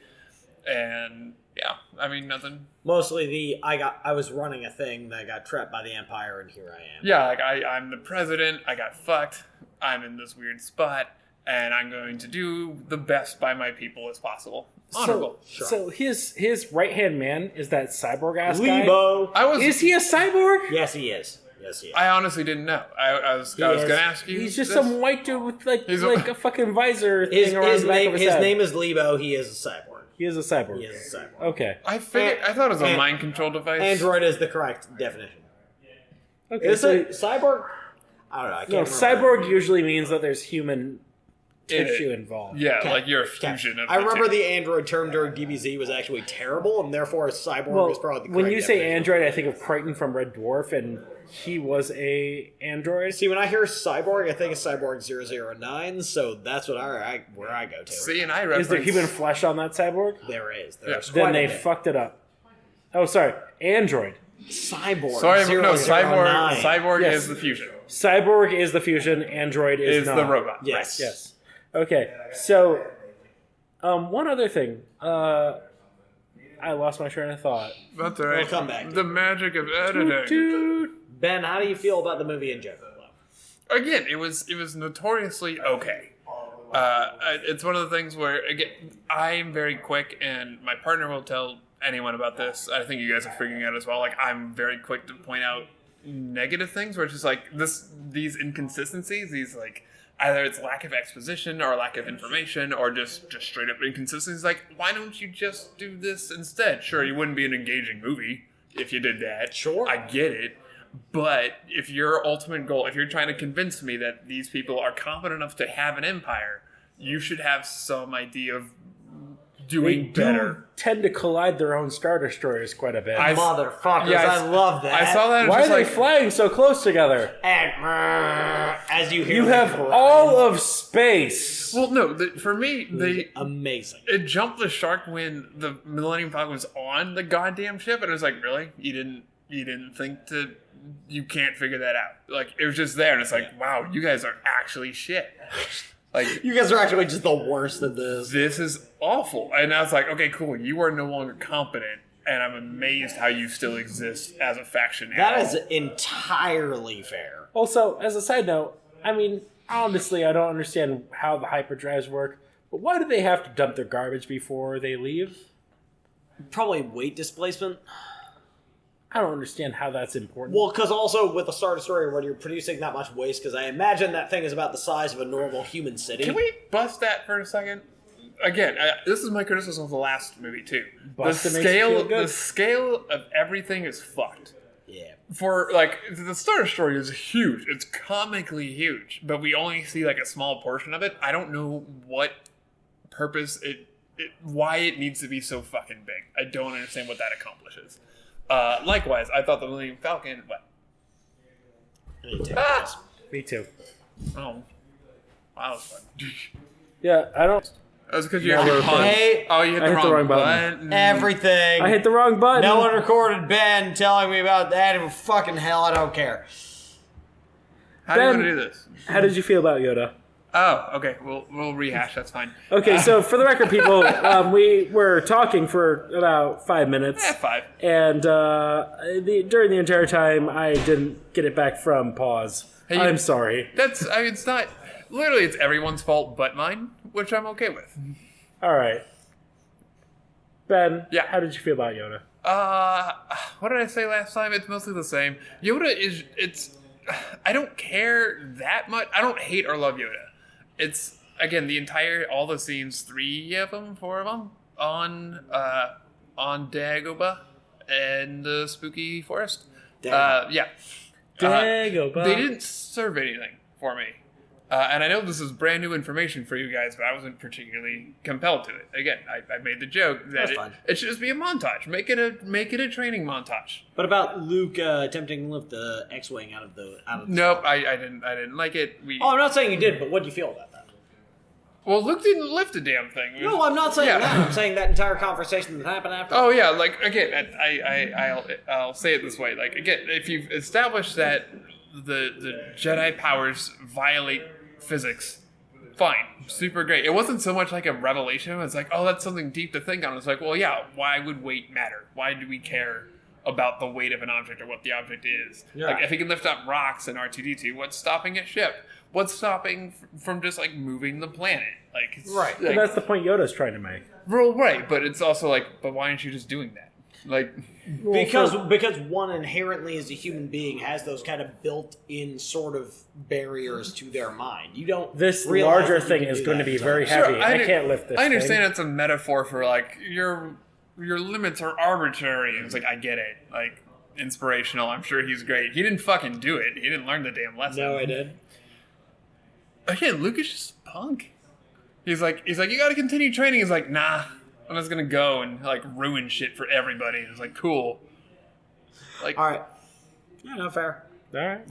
S4: And yeah, I mean, nothing.
S2: Mostly I was running a thing that got trapped by the Empire, and here I am.
S4: Yeah, I'm the president. I got fucked. I'm in this weird spot, and I'm going to do the best by my people as possible. Honorable.
S3: So his right hand man is that cyborg ass guy.
S2: Lebo.
S3: Is he a cyborg?
S2: Yes, he is. Yes, he is.
S4: I honestly didn't know. I was going to ask you.
S3: He's just
S4: this.
S3: some white dude with
S4: He's
S3: a fucking visor thing around
S2: His
S3: the back of his head.
S2: name is Lebo. He is a cyborg.
S3: He is a cyborg.
S2: He is a cyborg.
S3: Okay.
S4: I thought it was a mind control device.
S2: Android is the correct definition.
S3: Okay.
S2: Is
S3: So
S2: it cyborg? I don't know. I can't
S3: no,
S2: remember.
S3: cyborg usually means that there's human tissue involved.
S4: Yeah,
S2: Okay.
S4: like you're a
S2: Okay.
S4: fusion of
S2: I
S4: the
S2: remember
S4: two.
S2: the android term during DBZ was actually terrible, and therefore Cyborg is probably the
S3: when
S2: correct
S3: you say
S2: definition.
S3: android, I think of Crichton from Red Dwarf, and he was a android.
S2: See, when I hear Cyborg, I think of Cyborg 009, so that's what where I go to.
S4: See, and I
S3: Is
S4: reference...
S3: there human flesh on that cyborg?
S2: There is.
S4: Yeah.
S2: There's
S3: Then
S2: quite
S3: they
S2: a bit.
S3: fucked it up. Oh, sorry, android.
S2: Cyborg.
S4: Sorry, no,
S2: 009.
S4: Cyborg
S3: Yes.
S4: is the fusion.
S3: Cyborg is the fusion. Android is not.
S4: The robot.
S2: Yes.
S3: Yes. Okay. So, one other thing. I lost my train of thought.
S4: That's all right.
S2: We'll come back to
S4: The magic of editing.
S3: Toot.
S2: Ben, how do you feel about the movie in general?
S4: Again, it was notoriously okay. It's one of the things where, again, I'm very quick, and my partner will tell anyone about this. I think you guys are figuring out as well. Like, I'm very quick to point out negative things, where it's just like these inconsistencies, these like either it's lack of exposition or lack of information or just straight up inconsistencies. Like, why don't you just do this instead? Sure, you wouldn't be an engaging movie if you did that.
S2: Sure.
S4: I get it. But if your ultimate goal, if you're trying to convince me that these people are competent enough to have an empire, you should have some idea of
S3: They
S4: doing better.
S3: do tend to collide their own Star Destroyers quite a bit.
S2: Motherfuckers,
S4: Yeah,
S2: I love that.
S4: I saw that.
S3: Why are
S4: It's
S3: they
S4: just like,
S3: flying so close together?
S2: And as you hear
S3: You
S2: them
S3: have
S2: crying,
S3: all of space.
S4: well, no. For me,
S2: amazing.
S4: it jumped the shark when the Millennium Falcon was on the goddamn ship, and it was like, really, you didn't think to. You can't figure that out. Like, it was just there, and it's like, wow, you guys are actually shit. Like,
S2: You guys are actually just the worst at this.
S4: this is awful. And I was like, okay, cool. You are no longer competent, and I'm amazed how you still exist as a faction.
S2: That
S4: at
S2: is
S4: all.
S2: entirely fair.
S3: Also, as a side note, I mean, honestly, I don't understand how the hyperdrives work, but why do they have to dump their garbage before they leave?
S2: Probably weight displacement.
S3: I don't understand how that's important.
S2: Well, because also with the Star Destroyer, when you're producing that much waste, because I imagine that thing is about the size of a normal human city.
S4: Can we bust that for a second? Again, this is my criticism of the last movie too.
S3: Bust it makes you feel good.
S4: The scale of everything is fucked.
S2: Yeah.
S4: For like the Star Destroyer is huge. It's comically huge, but we only see like a small portion of it. I don't know what purpose why it needs to be so fucking big. I don't understand what that accomplishes. Likewise, I thought the Millennium Falcon. What?
S2: I need to take
S4: Ah!
S2: this.
S3: Me too.
S4: Oh, that was fun.
S3: Yeah, I don't.
S4: That was because you
S3: Never
S4: hit the pun.
S2: Hey,
S4: Oh, you hit
S3: I
S4: the
S3: hit the
S4: wrong
S3: wrong button.
S4: button.
S2: Everything.
S3: I hit the wrong button.
S2: No one recorded Ben telling me about that. And fucking hell, I don't care.
S4: How do you
S3: Ben-
S4: want to do this?
S3: How did you feel about Yoda?
S4: Oh, okay. We'll rehash. That's fine.
S3: Okay, so for the record, people, we were talking for about 5 minutes.
S4: 5.
S3: And during the entire time, I didn't get it back from pause.
S4: Hey,
S3: I'm sorry.
S4: That's. I mean, it's not. Literally, it's everyone's fault but mine, which I'm okay with.
S3: All right. Ben,
S4: Yeah.
S3: how did you feel about Yoda?
S4: What did I say last time? It's mostly the same. Yoda is. It's. I don't care that much. I don't hate or love Yoda. It's again all the scenes, 3 of them, 4 of them on Dagobah and the spooky forest. Yeah.
S3: Dagobah.
S4: They didn't serve anything for me. And I know this is brand new information for you guys, but I wasn't particularly compelled to it. Again, I made the joke that
S2: That's fine.
S4: it should just be a montage. Make it a training montage.
S2: But about Luke attempting to lift the X-wing out of the.
S4: Nope, I didn't like it.
S2: Oh, I'm not saying you did, but what do you feel about that?
S4: Well, Luke didn't lift a damn thing. It was-
S2: No, I'm not saying
S4: Yeah.
S2: that. I'm saying that entire conversation that happened after.
S4: Oh yeah, like again, I'll say it this way. Like again, if you've established that the Jedi powers violate physics, fine, super great. It wasn't so much like a revelation. It's like, oh, that's something deep to think on. It's like, well, yeah, why would weight matter? Why do we care about the weight of an object or what the object is?
S2: Yeah.
S4: Like if he can lift up rocks in R2D2, what's stopping a ship? What's stopping from just like moving the planet? Like it's,
S2: Right.
S3: Well,
S4: like,
S3: that's the point Yoda's trying to make.
S4: well, right, but it's also like, but why aren't you just doing that? Like,
S2: Because one inherently as a human being has those kind of built-in sort of barriers to their mind. You don't.
S3: This
S2: realize
S3: larger
S2: that you
S3: thing
S2: can
S3: is
S2: do
S3: going to
S2: that
S3: be
S2: at
S3: very
S2: times.
S3: heavy.
S4: Sure,
S3: I
S4: I
S3: can't lift this
S4: I understand
S3: thing.
S4: it's a metaphor for like your limits are arbitrary. And it's like I get it. Like inspirational. I'm sure he's great. He didn't fucking do it. He didn't learn the damn lesson.
S2: No, I did.
S4: Again, Luke is just a punk. He's like, you got to continue training. He's like, nah, I'm just gonna go and like ruin shit for everybody. It's like, cool. Like,
S2: All right. Yeah, no, fair.
S3: All right.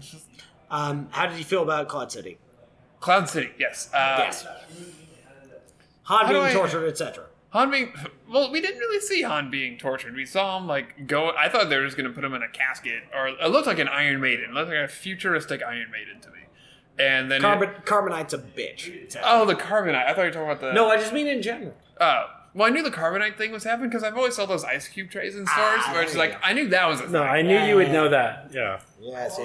S2: How did you feel about Cloud City?
S4: Cloud City, yes.
S2: Yes. Han
S4: How do
S2: being
S4: I-
S2: tortured, etc.
S4: Han being, well, we didn't really see Han being tortured. We saw him like go. I thought they were just gonna put him in a casket, or it looked like an Iron Maiden. It looked like a futuristic Iron Maiden to me. And then
S2: Carbonite's a bitch. etc.
S4: oh, the carbonite. I thought you were talking about the
S2: No, I just mean in general.
S4: Well, I knew the carbonite thing was happening because I've always saw those ice cube trays in stores. Where it's
S2: there you
S4: like
S2: go.
S4: I knew that was a thing.
S3: No, I knew you would know that. Yeah.
S2: Yes.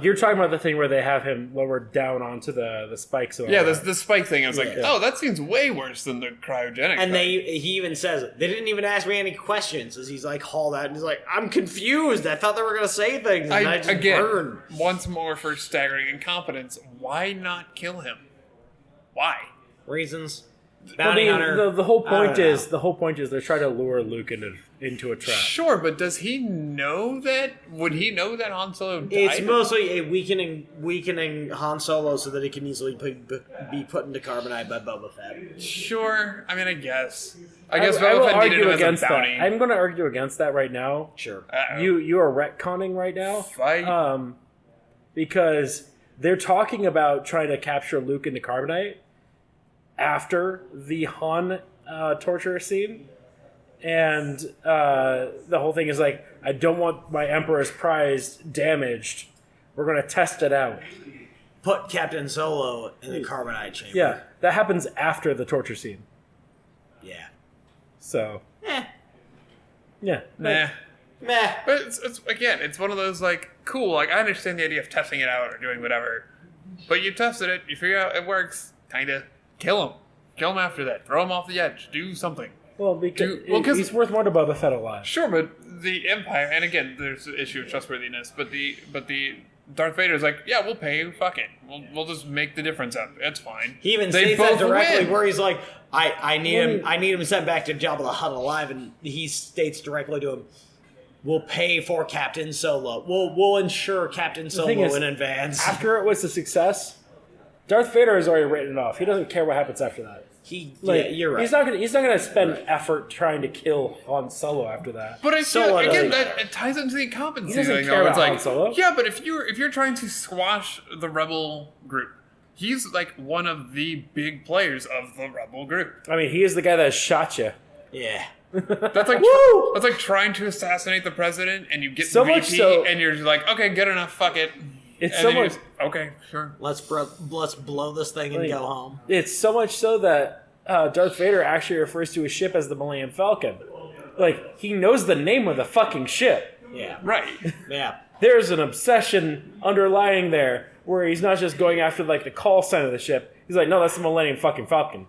S3: You're talking about the thing where they have him lowered down onto the spikes.
S4: Yeah, the spike thing. I was like,
S2: Yeah.
S4: oh, that seems way worse than the cryogenic.
S2: And
S4: thing.
S2: he even says, they didn't even ask me any questions, as he's like hauled out, and he's like, I'm confused. I thought they were going to say things, and I just
S4: again,
S2: burned.
S4: once more for staggering incompetence. Why not kill him? Why?
S2: Reasons.
S3: I
S2: Bounty
S3: mean,
S2: hunter.
S3: the whole
S2: I don't
S3: point
S2: know.
S3: is they're trying to lure Luke into a trap.
S4: Sure, but does he know that? Would he know that Han Solo died?
S2: It's mostly a weakening Han Solo so that it can easily be put into carbonite by Boba Fett.
S4: Sure. I mean, I guess.
S3: I
S4: Boba
S3: will
S4: Fett needed
S3: argue
S4: him as a
S3: against that.
S4: bounty.
S3: I'm going to argue against that right now.
S2: Sure.
S3: You are retconning right now.
S4: Fight.
S3: Because they're talking about trying to capture Luke into carbonite after the Han torture scene. And the whole thing is like, I don't want my Emperor's prize damaged. We're going to test it out.
S2: Put Captain Solo in the carbonite chamber.
S3: Yeah, that happens after the torture scene.
S2: Yeah.
S3: So,
S2: Eh.
S3: yeah.
S4: Nah.
S2: Meh.
S4: But it's one of those like cool. Like I understand the idea of testing it out or doing whatever, but you tested it, you figure out it works. Kinda kill him after that. Throw him off the edge. Do something.
S3: Well, because
S4: because-
S3: he's worth more to Boba Fett alive.
S4: Sure, but the Empire, and again, there's the issue of trustworthiness. But the Darth Vader's like, yeah, we'll pay you. Fuck it. We'll just make the difference up. It's fine.
S2: He even
S4: They
S2: states that
S4: both
S2: directly,
S4: win.
S2: where he's like, "I need him sent back to Jabba the Hutt alive," and he states directly to him, "We'll pay for Captain Solo. We'll insure Captain Solo
S3: thing is,
S2: in advance."
S3: After it was a success, Darth Vader has already written it off. He doesn't care what happens after that.
S2: Yeah, you're right.
S3: He's not gonna spend effort trying to kill Han Solo after that.
S4: But I feel
S2: Solo
S4: again
S2: doesn't
S4: that it ties into the incompetency
S3: He doesn't
S4: thing.
S3: care
S4: though. It's
S3: about
S4: like,
S3: Han Solo.
S4: yeah, but if you're trying to squash the rebel group, he's like one of the big players of the rebel group.
S3: I mean, he is the guy that shot you.
S2: Yeah.
S4: That's like
S3: Woo!
S4: that's like trying to assassinate the president, and you get
S3: So
S4: VP,
S3: much so-
S4: and you're just like, okay, good enough, fuck it.
S3: It's
S4: And
S3: so
S4: then you
S3: much.
S4: just, okay, sure.
S2: Let's blow this thing and
S3: Like-
S2: go home.
S3: It's so much so that Darth Vader actually refers to his ship as the Millennium Falcon. Like, he knows the name of the fucking ship.
S2: Yeah.
S4: Right.
S2: Yeah.
S3: There's an obsession underlying there where he's not just going after, like, the call sign of the ship. He's like, no, that's the Millennium fucking Falcon.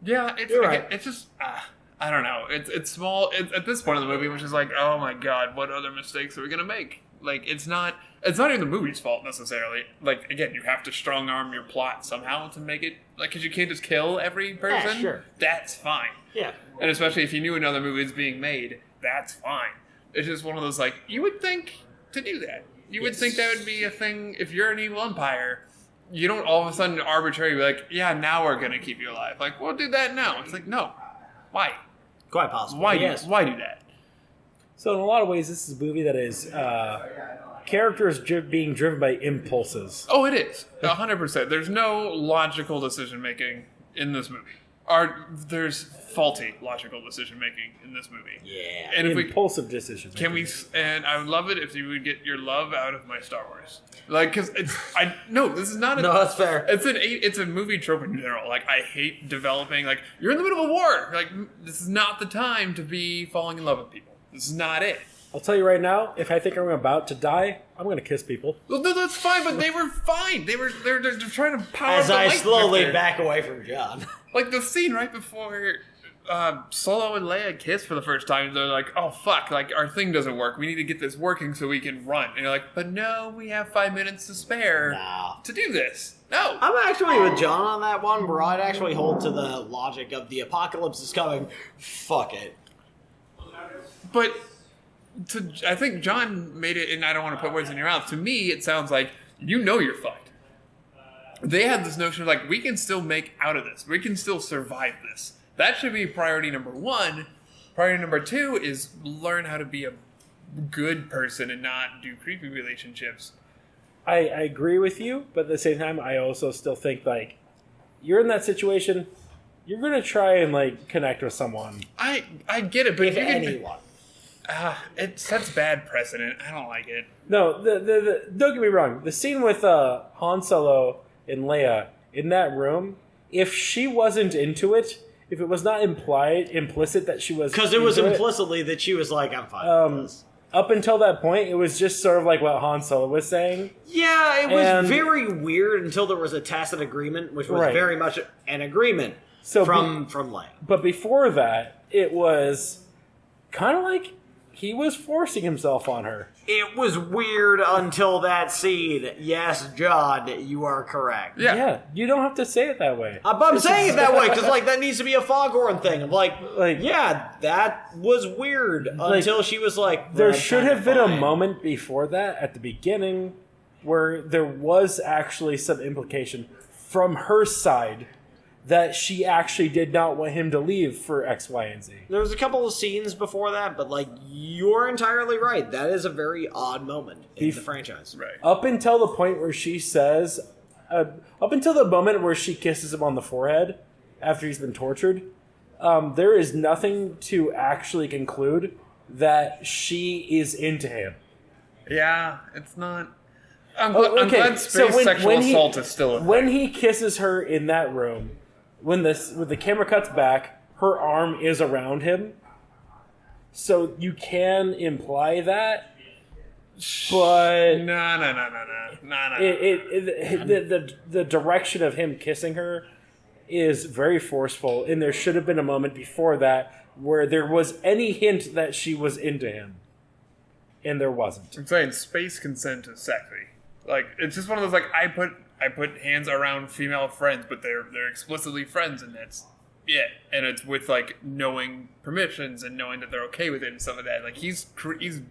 S4: Yeah, it's
S2: You're
S4: again,
S2: right.
S4: it's just I don't know. It's small. It's at this point of the movie, which is like, oh my god, what other mistakes are we gonna make? Like, it's not even the movie's fault necessarily. Like, again, you have to strong arm your plot somehow to make it like, because you can't just kill every person.
S2: sure.
S4: That's fine.
S2: Yeah.
S4: And especially if you knew another movie was being made, that's fine. It's just one of those like, you would think to do that. You would think that would be a thing if you're an evil empire. You don't all of a sudden arbitrarily be like, yeah, now we're gonna keep you alive. Like, we'll do that now. It's like, no, why?
S2: Quite possible.
S4: Why
S2: Yes.
S4: do that?
S3: So in a lot of ways, this is a movie that is characters being driven by impulses.
S4: Oh, it is 100%. There's no logical decision making in this movie. There's faulty logical decision making in this movie.
S2: Yeah.
S4: And if we
S3: Impulsive decisions.
S4: can we, and I would love it if you would get your love out of my Star Wars. Like, because this is not.
S2: No, that's fair.
S4: It's a movie trope in general. Like, I hate developing. Like, you're in the middle of a war. Like, this is not the time to be falling in love with people. This is not it.
S3: I'll tell you right now, if I think I'm about to die, I'm going to kiss people.
S4: Well, no, that's fine. But they were fine. They're trying to power
S2: As
S4: up the
S2: I
S4: light
S2: slowly
S4: drifter.
S2: back away from John.
S4: Like the scene right before Solo and Leia kiss for the first time. They're like, "Oh fuck! Like our thing doesn't work. We need to get this working so we can run." And you're like, "But no, we have 5 minutes to spare
S2: No.
S4: to do this." No,
S2: I'm actually with John on that one, where I'd actually hold to the logic of the apocalypse is coming. Fuck it.
S4: but I think John made it, and I don't want to put words in your mouth. To me, it sounds like you're fucked. they had this notion of like, we can still make out of this. We can still survive this. That should be priority number one. Priority number two is learn how to be a good person and not do creepy relationships.
S3: I agree with you, but at the same time, I also still think, like, you're in that situation, you're going to try and, like, connect with someone.
S4: I get it, but
S2: If
S4: if you can...
S2: anyone.
S4: It sets bad precedent. I don't like it.
S3: No, the don't get me wrong. The scene with Han Solo and Leia in that room, if she wasn't into it, if it was not implicit that she was...
S2: Because it was
S3: into
S2: implicitly that she was like, I'm fine with this.
S3: Up until that point, it was just sort of like what Han Solo was saying.
S2: Yeah, it was
S3: And-
S2: very weird until there was a tacit agreement, which was
S3: Right.
S2: very much an agreement
S3: So
S2: from Leia.
S3: But before that, it was kind of like he was forcing himself on her.
S2: It was weird until that scene. Yes, John, you are correct.
S4: Yeah.
S3: You don't have to say it that way.
S2: But I'm saying it that way because, like, that needs to be a foghorn thing. I'm like,
S3: Like-
S2: yeah, that was weird until she was like,
S3: There
S2: "Well, I'm
S3: should
S2: kinda
S3: have been a
S2: fine."
S3: moment before that at the beginning where there was actually some implication from her side that she actually did not want him to leave for X, Y, and Z.
S2: There was a couple of scenes before that, but, like, you're entirely right. That is a very odd moment in the franchise.
S4: Right.
S3: Up until the point where she says, up until the moment where she kisses him on the forehead after he's been tortured, there is nothing to actually conclude that she is into him.
S4: Yeah, it's not... I'm
S3: Okay,
S4: glad
S3: so
S4: space
S3: when-
S4: sexual
S3: when he-
S4: assault is still a thing.
S3: When he kisses her in that room, when the camera cuts back, her arm is around him. So you can imply that, but
S4: No.
S3: the direction of him kissing her is very forceful, and there should have been a moment before that where there was any hint that she was into him, and there wasn't.
S4: I'm saying space consent is sexy. Like, it's just one of those, like, I put hands around female friends, but they're explicitly friends, and that's it. And it's with, like, knowing permissions and knowing that they're okay with it and stuff like that. Like, he's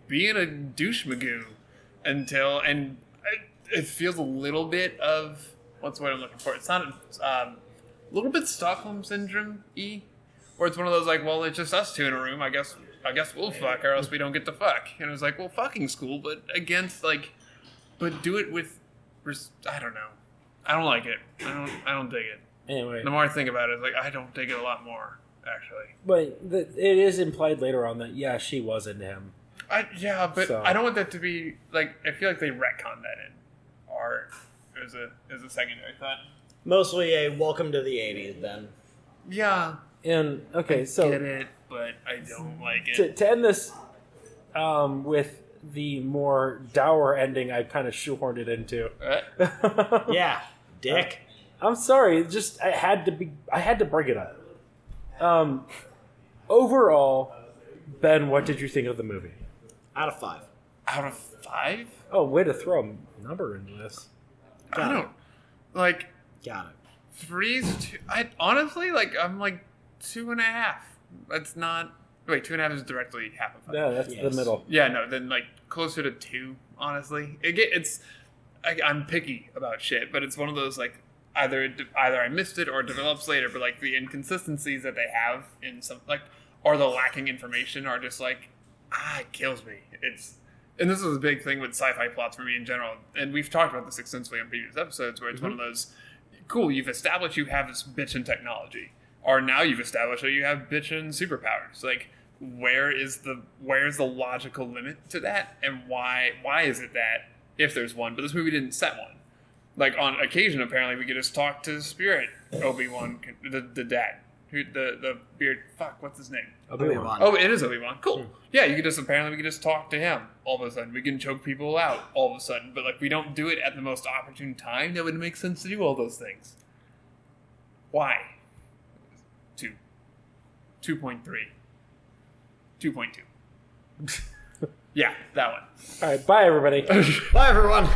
S4: being a douche magoo until, and it feels a little bit of, what's the word I'm looking for? It's not a little bit Stockholm syndrome-y, where it's one of those, like, well, it's just us two in a room. I guess we'll fuck, or else we don't get to fuck. And it was like, well, fucking's cool, but against, like, but do it with, I don't know. I don't like it. I don't dig it.
S3: Anyway,
S4: The more I think about it, it's like, I don't dig it a lot more, actually.
S3: but it is implied later on that, yeah, she was into him.
S4: Yeah, but
S3: So-
S4: I don't want that to be, like, I feel like they retconned that in. Or as a secondary thought.
S2: Mostly a welcome to the 80s, Ben.
S4: Yeah.
S3: And, okay,
S4: I
S3: so
S4: get it, but I don't like it.
S3: to end this with the more dour ending I kind of shoehorned it into.
S2: Yeah, dick.
S3: I'm sorry, just I had to bring it up. Overall, Ben, what did you think of the movie?
S2: Out of 5.
S4: Out of 5?
S3: Oh, way to throw a number into this.
S4: I don't, like,
S2: Got it.
S4: 3's two. I honestly, like, I'm like 2.5. That's not. Wait, 2.5 is directly half of 5.
S3: Yeah, that's
S2: Yes.
S3: the middle.
S4: Yeah, no, then like closer to 2. Honestly, I'm picky about shit, but it's one of those, like, either I missed it or it develops later. But, like, the inconsistencies that they have in some, like, or the lacking information are just like, it kills me. And this is a big thing with sci-fi plots for me in general. And we've talked about this extensively on previous episodes, where it's one of those, cool, you've established you have this bitchin' technology. Or now you've established that you have bitchin' superpowers. Like, where's the logical limit to that? And why is it that, if there's one, but this movie didn't set one. Like, on occasion, apparently, we could just talk to Spirit, Obi-Wan, the dad. The beard, what's his name?
S2: Obi-Wan.
S4: Oh, it is Obi-Wan. Cool. Yeah, we could just talk to him all of a sudden. We can choke people out all of a sudden. But, like, we don't do it at the most opportune time that would make sense to do all those things. Why? 2.3. 2.2. Yeah, that one.
S3: All right, bye, everybody.
S2: Bye, everyone.